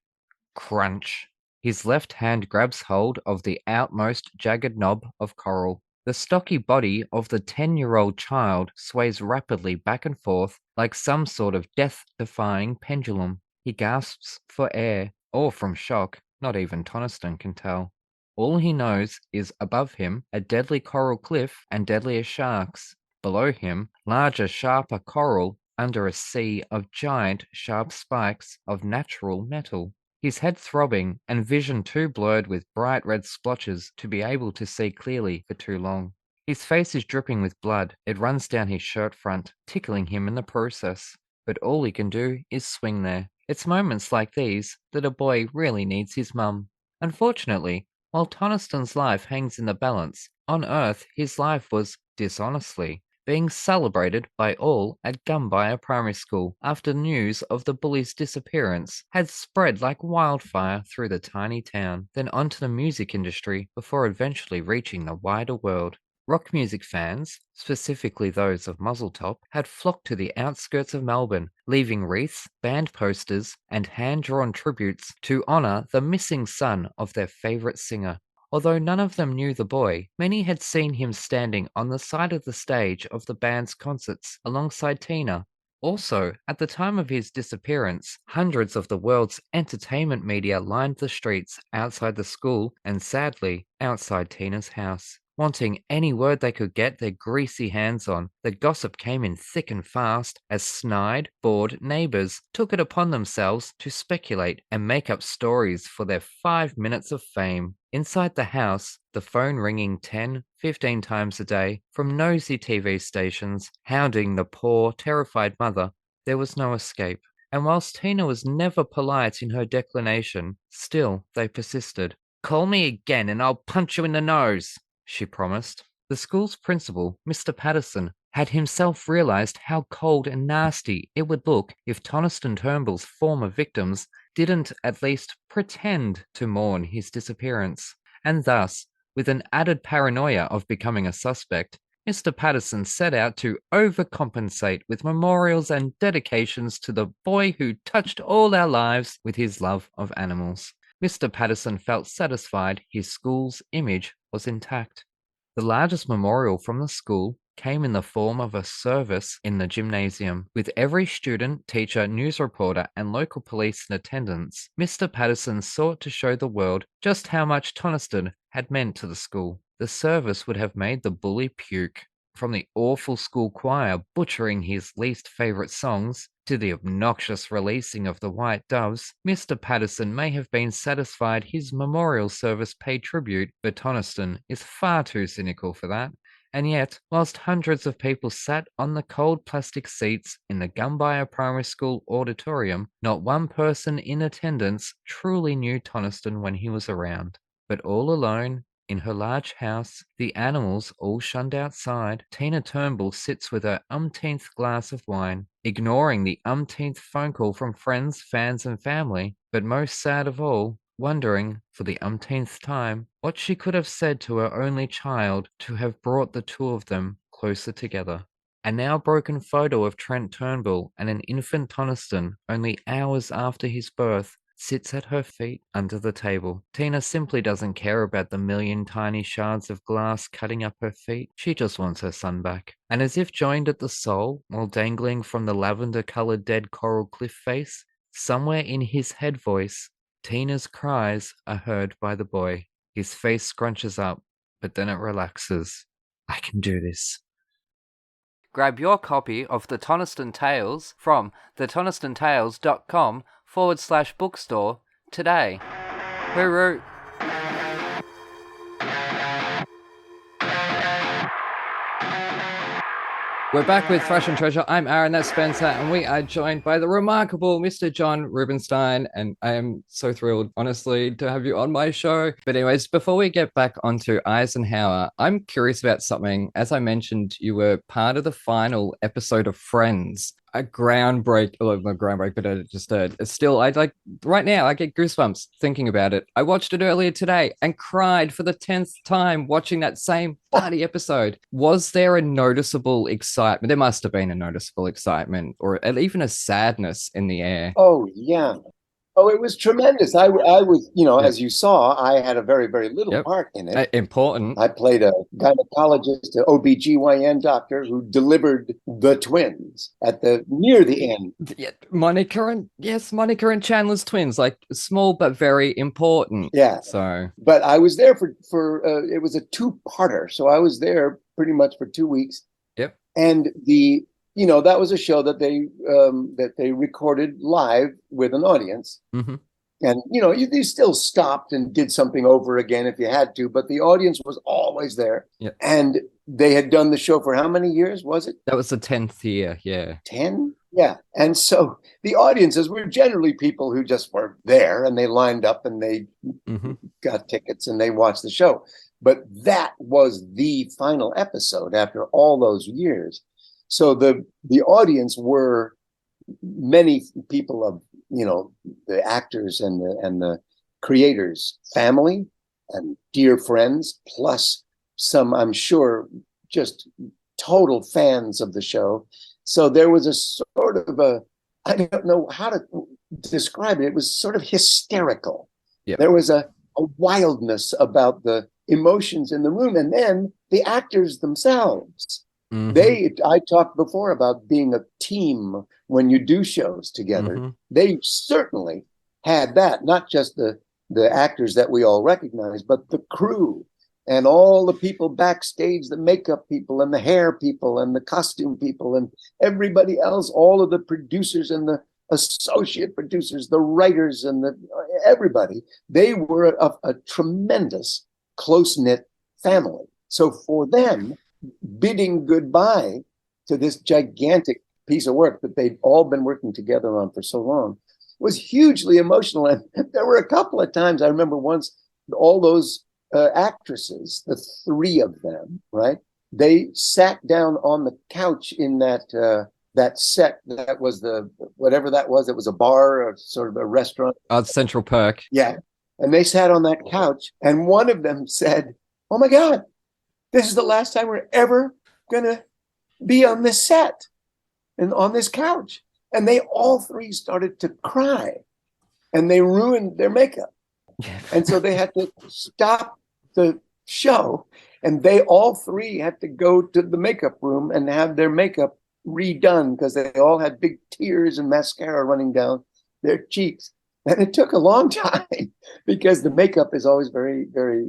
Crunch. His left hand grabs hold of the outmost jagged knob of coral. The stocky body of the 10-year-old child sways rapidly back and forth like some sort of death-defying pendulum. He gasps for air, or from shock, not even Toniston can tell. All he knows is above him a deadly coral cliff and deadlier sharks. Below him, larger, sharper coral under a sea of giant, sharp spikes of natural metal. his head throbbing and vision too blurred with bright red splotches to be able to see clearly for too long. His face is dripping with blood. It runs down his shirt front, tickling him in the process. But all he can do is swing there. It's moments like these that a boy really needs his mum. Unfortunately, while Toniston's life hangs in the balance, on Earth his life was, dishonestly, being celebrated by all at Gumbaya Primary School after news of the bully's disappearance had spread like wildfire through the tiny town, then onto the music industry before eventually reaching the wider world. Rock music fans, specifically those of Muzzletop, had flocked to the outskirts of Melbourne, leaving wreaths, band posters, and hand-drawn tributes to honour the missing son of their favourite singer. Although none of them knew the boy, many had seen him standing on the side of the stage of the band's concerts alongside Tina. Also, at the time of his disappearance, hundreds of the world's entertainment media lined the streets outside the school and, sadly, outside Tina's house. Wanting any word they could get their greasy hands on, the gossip came in thick and fast as snide, bored neighbours took it upon themselves to speculate and make up stories for their 5 minutes of fame. Inside the house, the phone ringing 10, 15 times a day from nosy TV stations, hounding the poor, terrified mother, there was no escape. And whilst Tina was never polite in her declination, still they persisted. "Call me again and I'll punch you in the nose," she promised. The school's principal, Mr. Patterson, had himself realised how cold and nasty it would look if Toniston-Turnbull's former victims didn't at least pretend to mourn his disappearance. And thus, with an added paranoia of becoming a suspect, Mr. Patterson set out to overcompensate with memorials and dedications to the boy who touched all our lives with his love of animals. Mr. Patterson felt satisfied his school's image was intact. The largest memorial from the school came in the form of a service in the gymnasium, with every student, teacher, news reporter, and local police in attendance. Mr. Patterson sought to show the world just how much Toniston had meant to the school. The service would have made the bully puke. From the awful school choir butchering his least favourite songs, to the obnoxious releasing of the White Doves, Mr. Patterson may have been satisfied his memorial service paid tribute, but Toniston is far too cynical for that. And yet, whilst hundreds of people sat on the cold plastic seats in the Gumbaya Primary School auditorium, not one person in attendance truly knew Toniston when he was around. But all alone, in her large house, the animals all shunned outside, Tina Turnbull sits with her umpteenth glass of wine, ignoring the umpteenth phone call from friends, fans, and family, but most sad of all, wondering, for the umpteenth time, what she could have said to her only child to have brought the two of them closer together. A now broken photo of Trent Turnbull and an infant Toniston, only hours after his birth, sits at her feet under the table. Tina simply doesn't care about the million tiny shards of glass cutting up her feet. She just wants her son back. And as if joined at the soul, while dangling from the lavender-coloured dead coral cliff face, somewhere in his head voice, Tina's cries are heard by the boy. His face scrunches up, but then it relaxes. I can do this. Grab your copy of the Toniston Tales from thetonistonTales.com/bookstore today. Hooroo! We're back with Thrash and Treasure. I'm Aaron, that's Spencer, and we are joined by the remarkable Mr. John Rubinstein, and I am so thrilled, honestly, to have you on my show. But anyways, before we get back onto Eisenhower, I'm curious about something. As I mentioned, you were part of the final episode of Friends. A groundbreak, well, not groundbreak, but still, I like right now, I get goosebumps thinking about it. I watched it earlier today and cried for the 10th time watching that same bloody episode. Was there a noticeable excitement? There must have been a noticeable excitement or even a sadness in the air. Oh, yeah. Oh, it was tremendous. I was, as you saw, I had a very, very little part in it. Important. I played a gynecologist, an OBGYN doctor who delivered the twins near the end. Yeah, Monica and Chandler's twins, like small but very important. Yeah. So, but I was there for it was a two-parter, so I was there pretty much for 2 weeks. Yep. And that was a show that they recorded live with an audience. Mm-hmm. And, you still stopped and did something over again if you had to, but the audience was always there. Yeah. And they had done the show for how many years, was it? That was the 10th year, yeah. 10? Yeah. And so the audiences were generally people who just were there and they lined up and they got tickets and they watched the show. But that was the final episode after all those years. So the audience were many people of, the actors and the creators, family and dear friends, plus some, I'm sure, just total fans of the show. So there was a sort of I don't know how to describe it. It was sort of hysterical. Yep. There was a wildness about the emotions in the room. And then the actors themselves. I talked before about being a team when you do shows together. They certainly had that, not just the actors that we all recognize, but the crew and all the people backstage, the makeup people and the hair people and the costume people and everybody else, all of the producers and the associate producers, the writers and everybody. They were a tremendous close-knit family. So for them, bidding goodbye to this gigantic piece of work that they'd all been working together on for so long was hugely emotional. And there were a couple of times, I remember once, all those actresses, the three of them, right? They sat down on the couch in that set that was whatever that was. It was a bar or sort of a restaurant. Central Perk. Yeah. And they sat on that couch and one of them said, "Oh my God, this is the last time we're ever going to be on this set and on this couch." And they all three started to cry and they ruined their makeup. And so they had to stop the show and they all three had to go to the makeup room and have their makeup redone because they all had big tears and mascara running down their cheeks. And it took a long time because the makeup is always very, very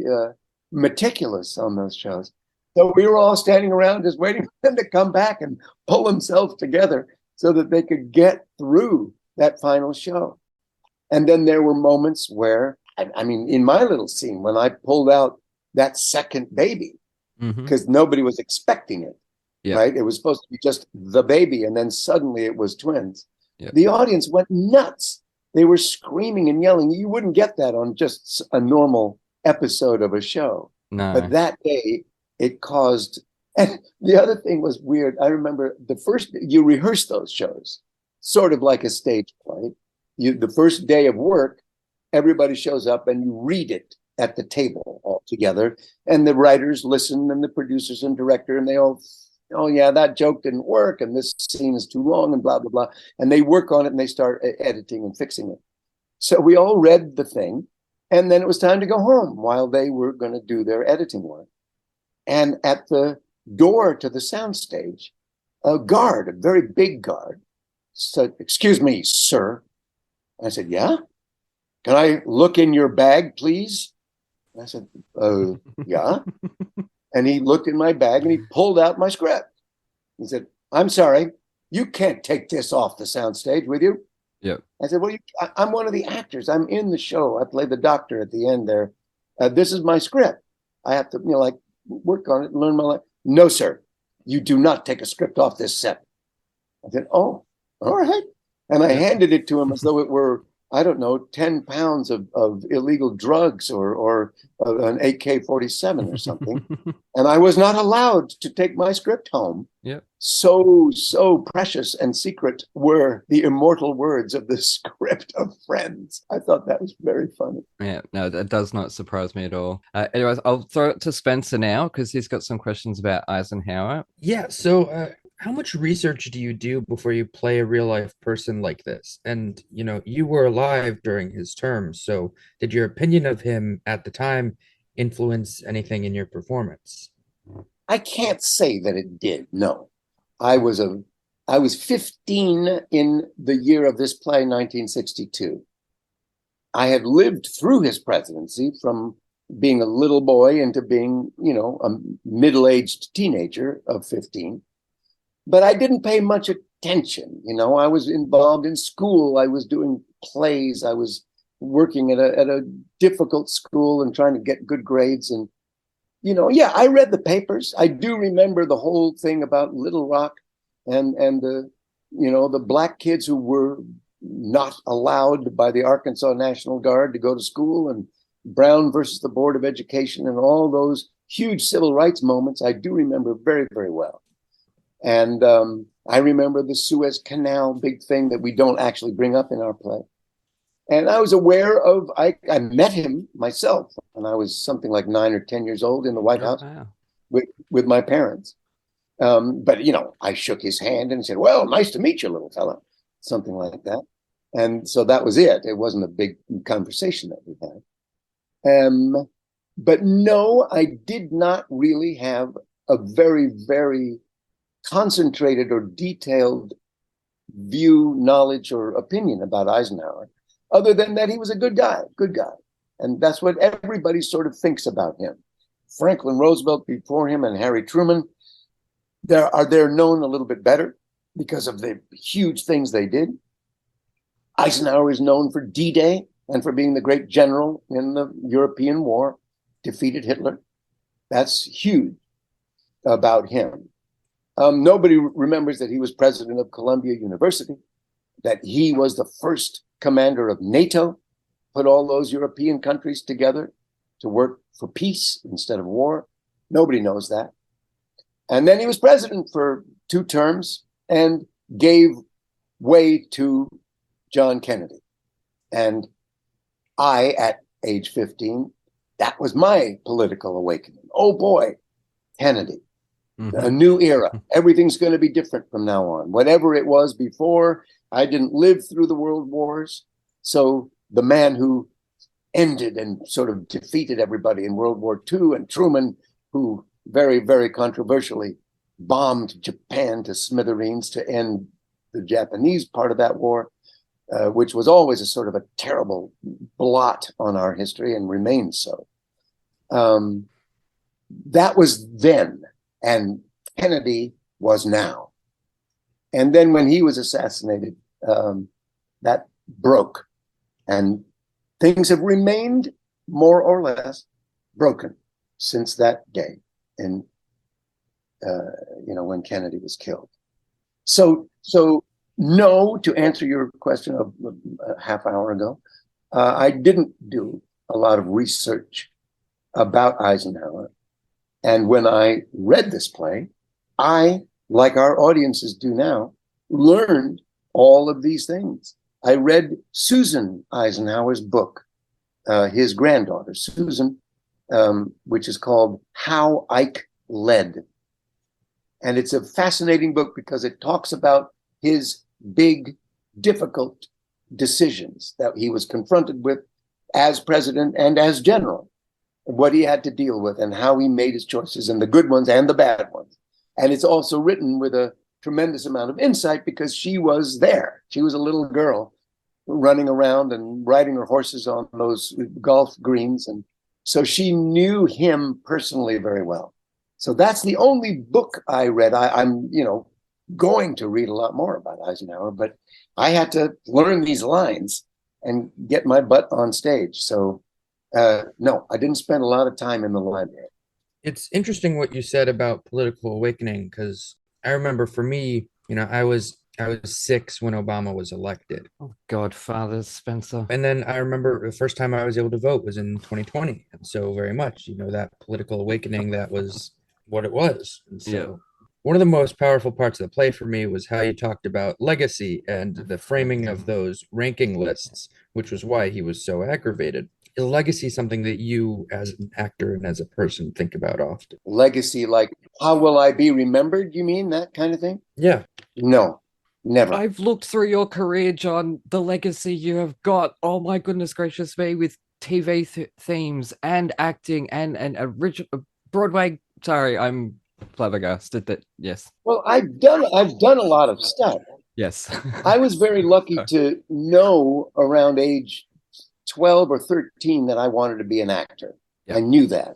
meticulous on those shows. So we were all standing around just waiting for them to come back and pull themselves together so that they could get through that final show. And then there were moments where, I mean, in my little scene, when I pulled out that second baby, because nobody was expecting it, right? It was supposed to be just the baby, and then suddenly it was twins. The audience went nuts. They were screaming and yelling. You wouldn't get that on just a normal episode of a show. No. But that day, it caused... And the other thing was weird. I remember you rehearse those shows, sort of like a stage play. The first day of work, everybody shows up and you read it at the table all together. And the writers listen and the producers and director, and they all, "Oh yeah, that joke didn't work. And this scene is too long and blah, blah, blah." And they work on it and they start editing and fixing it. So we all read the thing. And then it was time to go home while they were going to do their editing work. And at the door to the soundstage, a very big guard, said, "Excuse me, sir." I said, "Yeah? Can I look in your bag, please?" And I said, "Yeah." And he looked in my bag and he pulled out my script. He said, "I'm sorry, you can't take this off the soundstage with you." Yeah. I said, "Well, I'm one of the actors. I'm in the show. I play the doctor at the end there. This is my script. I have to, work on it and learn my life." "No, sir, you do not take a script off this set." I said, "Oh, all right." And I handed it to him as though it were, I don't know, 10 pounds of illegal drugs or an AK-47 or something. And I was not allowed to take my script home. Yeah. So precious and secret were the immortal words of the script of Friends. I thought that was very funny. Yeah, no, that does not surprise me at all. Anyways, I'll throw it to Spencer now because he's got some questions about Eisenhower. Yeah, so how much research do you do before you play a real life person like this? And, you were alive during his term, so did your opinion of him at the time influence anything in your performance? I can't say that it did, no. I was 15 in the year of this play, 1962. I had lived through his presidency from being a little boy into being, a middle-aged teenager of 15. But I didn't pay much attention. I was involved in school. I was doing plays. I was, working at a difficult school and trying to get good grades. And, yeah, I read the papers. I do remember the whole thing about Little Rock and the black kids who were not allowed by the Arkansas National Guard to go to school, and Brown versus the Board of Education, and all those huge civil rights moments. I do remember very, very well. And I remember the Suez Canal big thing that we don't actually bring up in our play. And I was aware of, I met him myself when I was something like 9 or 10 years old in the White House. Wow. with my parents. But, I shook his hand and said, well, nice to meet you, little fella, something like that. And so that was it. It wasn't a big conversation that we had. But no, I did not really have a very, very concentrated or detailed view, knowledge, or opinion about Eisenhower, other than that he was a good guy. And that's what everybody sort of thinks about him. Franklin Roosevelt before him and Harry Truman, they're known a little bit better because of the huge things they did. Eisenhower is known for D-Day and for being the great general in the European War, defeated Hitler. That's huge about him. Nobody remembers that he was president of Columbia University, that he was the first commander of NATO, put all those European countries together to work for peace instead of war. Nobody knows that. And then he was president for 2 terms and gave way to John Kennedy. And I, at age 15, that was my political awakening. Oh boy, Kennedy, a new era. Everything's going to be different from now on. Whatever it was before, I didn't live through the world wars. So the man who ended and sort of defeated everybody in World War II, and Truman, who very, very controversially bombed Japan to smithereens to end the Japanese part of that war, which was always a sort of a terrible blot on our history and remains so. That was then, and Kennedy was now. And then when he was assassinated, that broke, and things have remained more or less broken since that day, and when Kennedy was killed. So no, to answer your question of a half hour ago, I didn't do a lot of research about Eisenhower. And when I read this play, I, like our audiences do now, learned all of these things. I read Susan Eisenhower's book, his granddaughter, Susan, which is called How Ike Led. And it's a fascinating book because it talks about his big, difficult decisions that he was confronted with as president and as general, what he had to deal with and how he made his choices, and the good ones and the bad ones. And it's also written with a tremendous amount of insight because she was there. She was a little girl running around and riding her horses on those golf greens. And so she knew him personally very well. So that's the only book I read. I'm going to read a lot more about Eisenhower, but I had to learn these lines and get my butt on stage. So no, I didn't spend a lot of time in the library. It's interesting what you said about political awakening, because I remember for me, I was 6 when Obama was elected. Oh, Godfather, Spencer. And then I remember the first time I was able to vote was in 2020. And so very much, that political awakening, that was what it was. And so one of the most powerful parts of the play for me was how you talked about legacy and the framing of those ranking lists, which was why he was so aggravated. Is legacy something that you as an actor and as a person think about often? Legacy, like how will I be remembered? You mean that kind of thing? Yeah. No, never. I've looked through your career, John, the legacy you have got. Oh my goodness gracious me, with TV themes and acting and original Broadway. Sorry, I'm flabbergasted that, yes. Well, I've done a lot of stuff. Yes. I was very lucky to know around age 12 or 13 that I wanted to be an actor. Yeah. I knew that.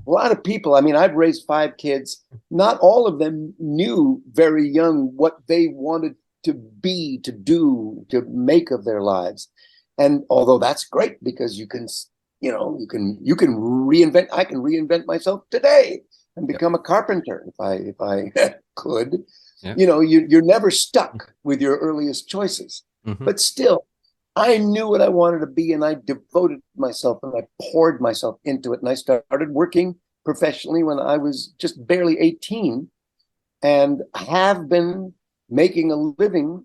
A lot of people, I've raised 5 kids. Not all of them knew very young what they wanted to be, to do, to make of their lives. And although that's great because you can reinvent. I can reinvent myself today and become a carpenter if I could. Yep. You're never stuck with your earliest choices. Mm-hmm. But still, I knew what I wanted to be, and I devoted myself and I poured myself into it. And I started working professionally when I was just barely 18, and have been making a living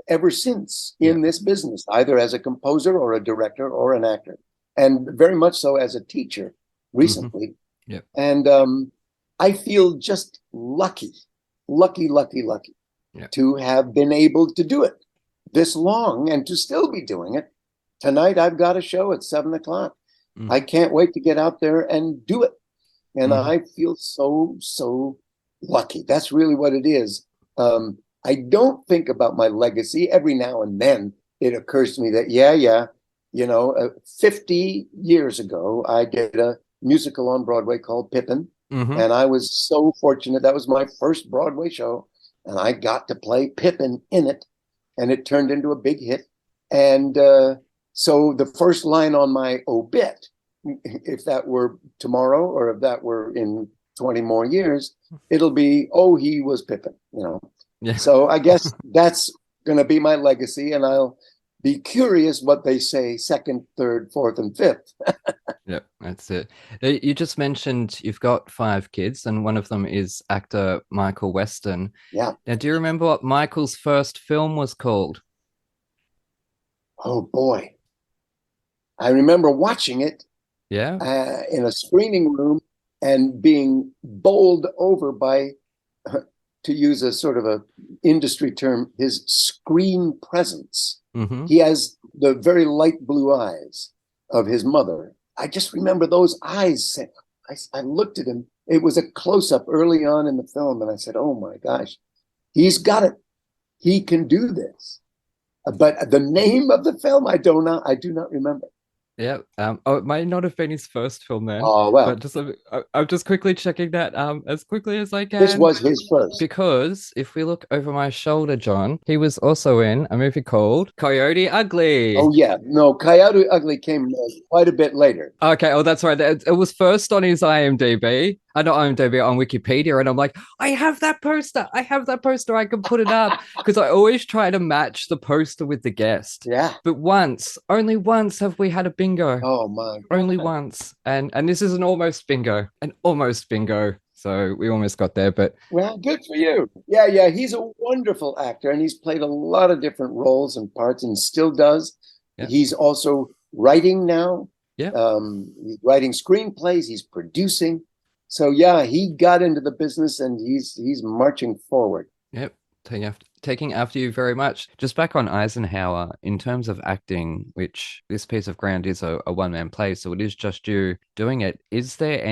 ever since in this business, either as a composer or a director or an actor, and very much so as a teacher recently. Mm-hmm. Yep. And I feel just lucky to have been able to do it this long and to still be doing it. Tonight I've got a show at 7:00. Mm-hmm. I can't wait to get out there and do it. And Mm-hmm. I feel so lucky. That's really what it is. I don't think about my legacy. Every now and then it occurs to me that 50 years ago I did a musical on Broadway called Pippin. Mm-hmm. And I was so fortunate. That was my first Broadway show, and I got to play Pippin in it, and it turned into a big hit. And so the first line on my obit, if that were tomorrow or if that were in 20 more years, it'll be, "Oh, he was Pippin," Yeah. So I guess that's going to be my legacy, and I'll be curious what they say second, third, fourth, and fifth. Yep, that's it. You just mentioned you've got 5 kids, and one of them is actor Michael Weston. Yeah. Now, do you remember what Michael's first film was called? Oh, boy. I remember watching it Yeah. in a screening room and being bowled over by, to use a sort of a industry term, his screen presence. Mm-hmm. He has the very light blue eyes of his mother. I just remember those eyes. I looked at him. It was a close-up early on in the film, and I said, "Oh my gosh, he's got it. He can do this." But the name of the film, I do not remember. Yeah. It might not have been his first film then. Oh, well. But I'm just quickly checking that as quickly as I can. This was his first. Because if we look over my shoulder, John, he was also in a movie called Coyote Ugly. Oh, yeah. No, Coyote Ugly came quite a bit later. Okay, oh, that's right. It was first on his IMDb. Not IMDb, on Wikipedia. And I'm like, I have that poster. I can put it up. Because I always try to match the poster with the guest. Yeah. But only once have we had a bingo. Oh, my God. Only once. And this is an almost bingo. So we almost got there, but... Well, good for you. Yeah. He's a wonderful actor, and he's played a lot of different roles and parts and still does. Yeah. He's also writing now. Yeah. He's writing screenplays. He's producing. So, yeah, he got into the business, and he's marching forward. Yep. Taking after you very much. Just back on Eisenhower, in terms of acting, which this piece of ground is a one-man play, so it is just you doing it. Is there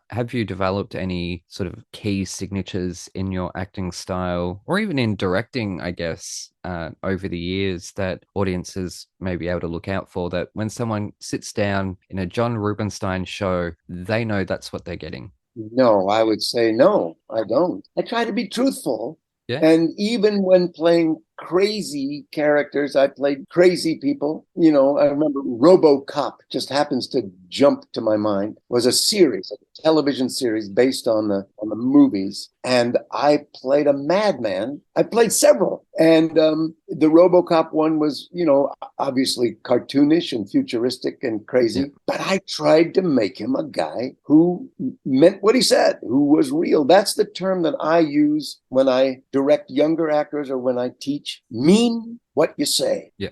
have you developed any sort of key signatures in your acting style, or even in directing, I guess, over the years that audiences may be able to look out for, that when someone sits down in a John Rubinstein show, they know that's what they're getting? No, I would say no, I don't. I try to be truthful. Yeah. And even when playing crazy characters, I played crazy people. I remember RoboCop just happens to jump to my mind. It was a television series based on the movies. And I played a madman. I played several. And the RoboCop one was, obviously cartoonish and futuristic and crazy. Yeah. But I tried to make him a guy who meant what he said, who was real. That's the term that I use when I direct younger actors or when I teach. Mean what you say. Yeah.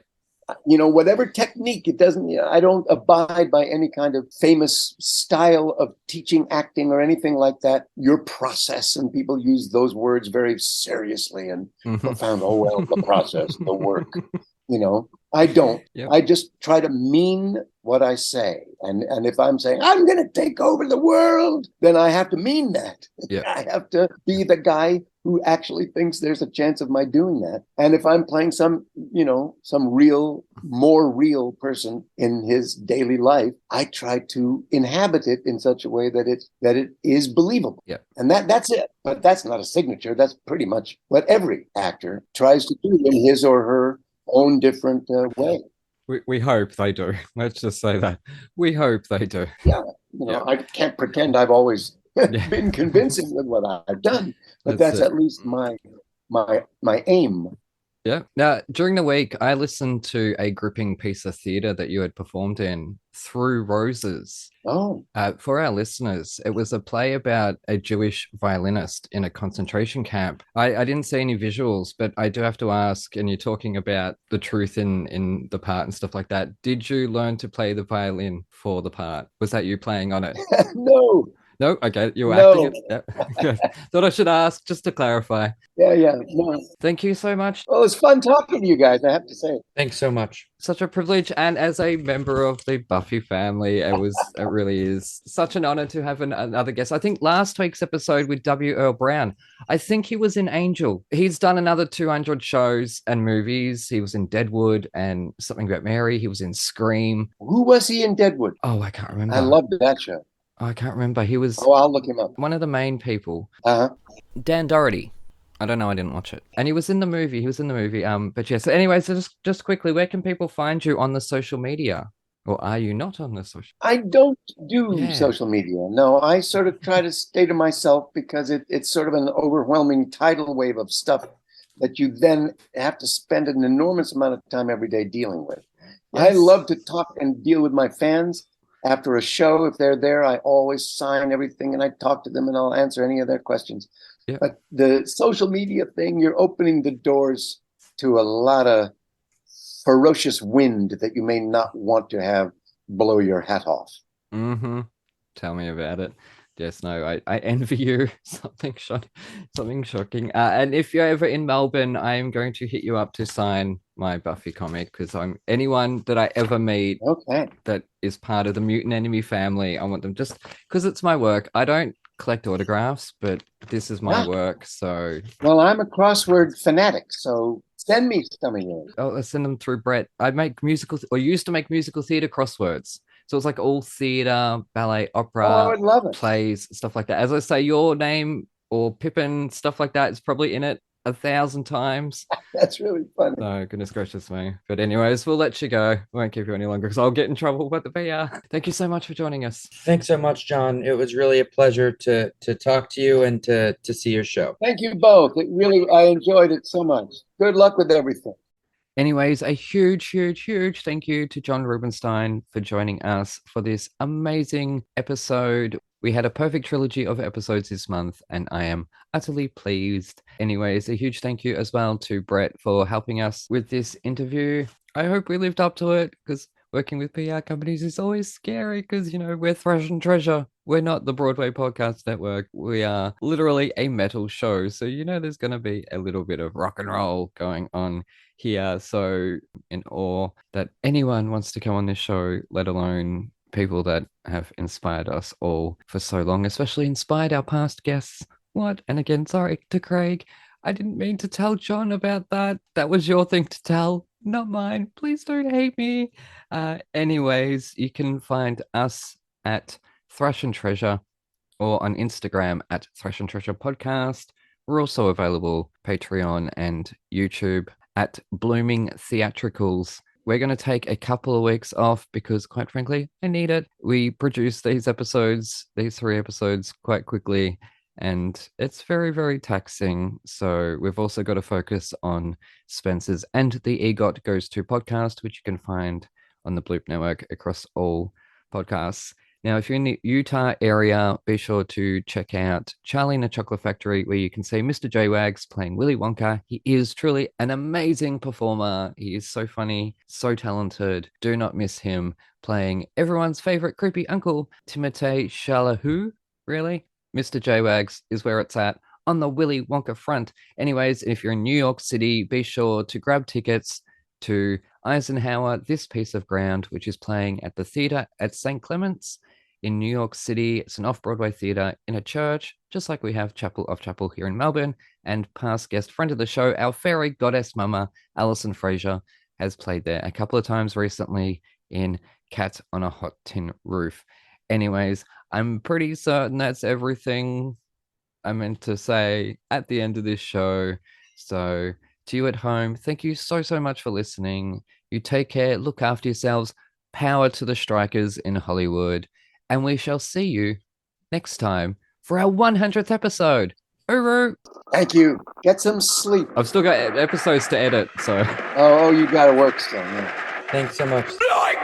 Whatever technique, I don't abide by any kind of famous style of teaching acting or anything like that. Your process, and people use those words very seriously and profound. Oh, well, the process, the work, I don't. Yep. I just try to mean what I say. And if I'm saying, I'm going to take over the world, then I have to mean that. Yep. I have to be the guy who actually thinks there's a chance of my doing that. And if I'm playing some more real person in his daily life, I try to inhabit it in such a way that it is believable. Yeah. And that's it. But that's not a signature. That's pretty much what every actor tries to do in his or her own different way. We hope they do. Let's just say that. We hope they do. Yeah, Yeah. I can't pretend I've always Yeah. been convincing with what I've done, but That's that's it. at least my aim. Yeah. Now, during the week, I listened to a gripping piece of theatre that you had performed in, Through Roses. Oh, For our listeners, it was a play about a Jewish violinist in a concentration camp. I didn't see any visuals, but I do have to ask, and you're talking about the truth in the part and stuff like that. Did you learn to play the violin for the part? Was that you playing on it? no, No? Okay, you were acting no. it? Yeah. Good. Thought I should ask just to clarify. Yeah, no. Thank you so much. Well, it's fun talking to you guys, I have to say. Thanks so much. Such a privilege, and as a member of the Buffy family, it really is such an honor to have another guest. I think last week's episode with W. Earl Brown, I think he was in Angel. He's done another 200 shows and movies. He was in Deadwood and Something About Mary. He was in Scream. Who was he in Deadwood? Oh, I can't remember. I loved that show. I can't remember. He was Oh, I'll look him up. one of the main people. Uh-huh. Dan Doherty. I don't know. I didn't watch it. And he was in the movie. But yes. Anyway, so just quickly, where can people find you on the social media? Or are you not on the social? I don't do Yeah. social media. No, I sort of try to stay to myself because it's sort of an overwhelming tidal wave of stuff that you then have to spend an enormous amount of time every day dealing with. I Yes. love to talk and deal with my fans. After a show, if they're there, I always sign everything and I talk to them and I'll answer any of their questions. Yeah. But the social media thing, you're opening the doors to a lot of ferocious wind that you may not want to have blow your hat off. Mm-hmm. Tell me about it. Yes, no, I envy you. Something shocking. And if you're ever in Melbourne, I am going to hit you up to sign my Buffy comic because anyone that I ever meet Okay. that is part of the Mutant Enemy family, I want them just because it's my work. I don't collect autographs, but this is my work. So, well, I'm a crossword fanatic, so send me some of yours. I'll send them through Brett. I make used to make musical theater crosswords. So it's like all theater, ballet, opera, I would love it. plays, stuff like that. As I say, your name or Pippin, stuff like that is probably in it 1,000 times. That's really funny. No, goodness gracious me. But anyways, we'll let you go. We won't keep you any longer because I'll get in trouble with the PR. Thank you so much for joining us. Thanks so much, John. It was really a pleasure to talk to you and to see your show. Thank you both. I enjoyed it so much. Good luck with everything. Anyways, a huge thank you to John Rubinstein for joining us for this amazing episode. We had a perfect trilogy of episodes this month, and I am utterly pleased. Anyways, a huge thank you as well to Brett for helping us with this interview. I hope we lived up to it, because working with PR companies is always scary, because, we're Thrash and Treasure. We're not the Broadway Podcast Network. We are literally a metal show. So, there's going to be a little bit of rock and roll going on here. So in awe that anyone wants to come on this show, let alone people that have inspired us all for so long, especially inspired our past guests. What? And again, sorry to Craig. I didn't mean to tell John about that. That was your thing to tell, not mine. Please don't hate me. Anyways, you can find us at Thrash and Treasure or on Instagram at Thrash and Treasure Podcast. We're also available Patreon and YouTube at Blooming Theatricals. We're going to take a couple of weeks off because, quite frankly, I need it. We produce these 3 episodes, quite quickly, and it's very, very taxing. So we've also got to focus on Spencer's and the EGOT Goes To podcast, which you can find on the Bloop Network across all podcasts. Now, if you're in the Utah area, be sure to check out Charlie and the Chocolate Factory, where you can see Mr. J-Wags playing Willy Wonka. He is truly an amazing performer. He is so funny, so talented. Do not miss him playing everyone's favorite creepy uncle, Timothée Chalamet. Really? Mr. J-Wags is where it's at on the Willy Wonka front. Anyways, if you're in New York City, be sure to grab tickets to Eisenhower, This Piece of Ground, which is playing at the theater at St. Clement's in New York City. It's an off-Broadway theater in a church, just like we have Chapel of Chapel here in Melbourne. And past guest friend of the show, our fairy goddess mama, Alison Fraser, has played there a couple of times recently in Cat on a Hot Tin Roof. Anyways, I'm pretty certain that's everything I meant to say at the end of this show. So to you at home, thank you so, so much for listening. You take care, look after yourselves, power to the strikers in Hollywood, and we shall see you next time for our 100th episode. Uru! Thank you. Get some sleep. I've still got episodes to edit, so. Oh, you got to work still. Yeah. Thanks so much. Like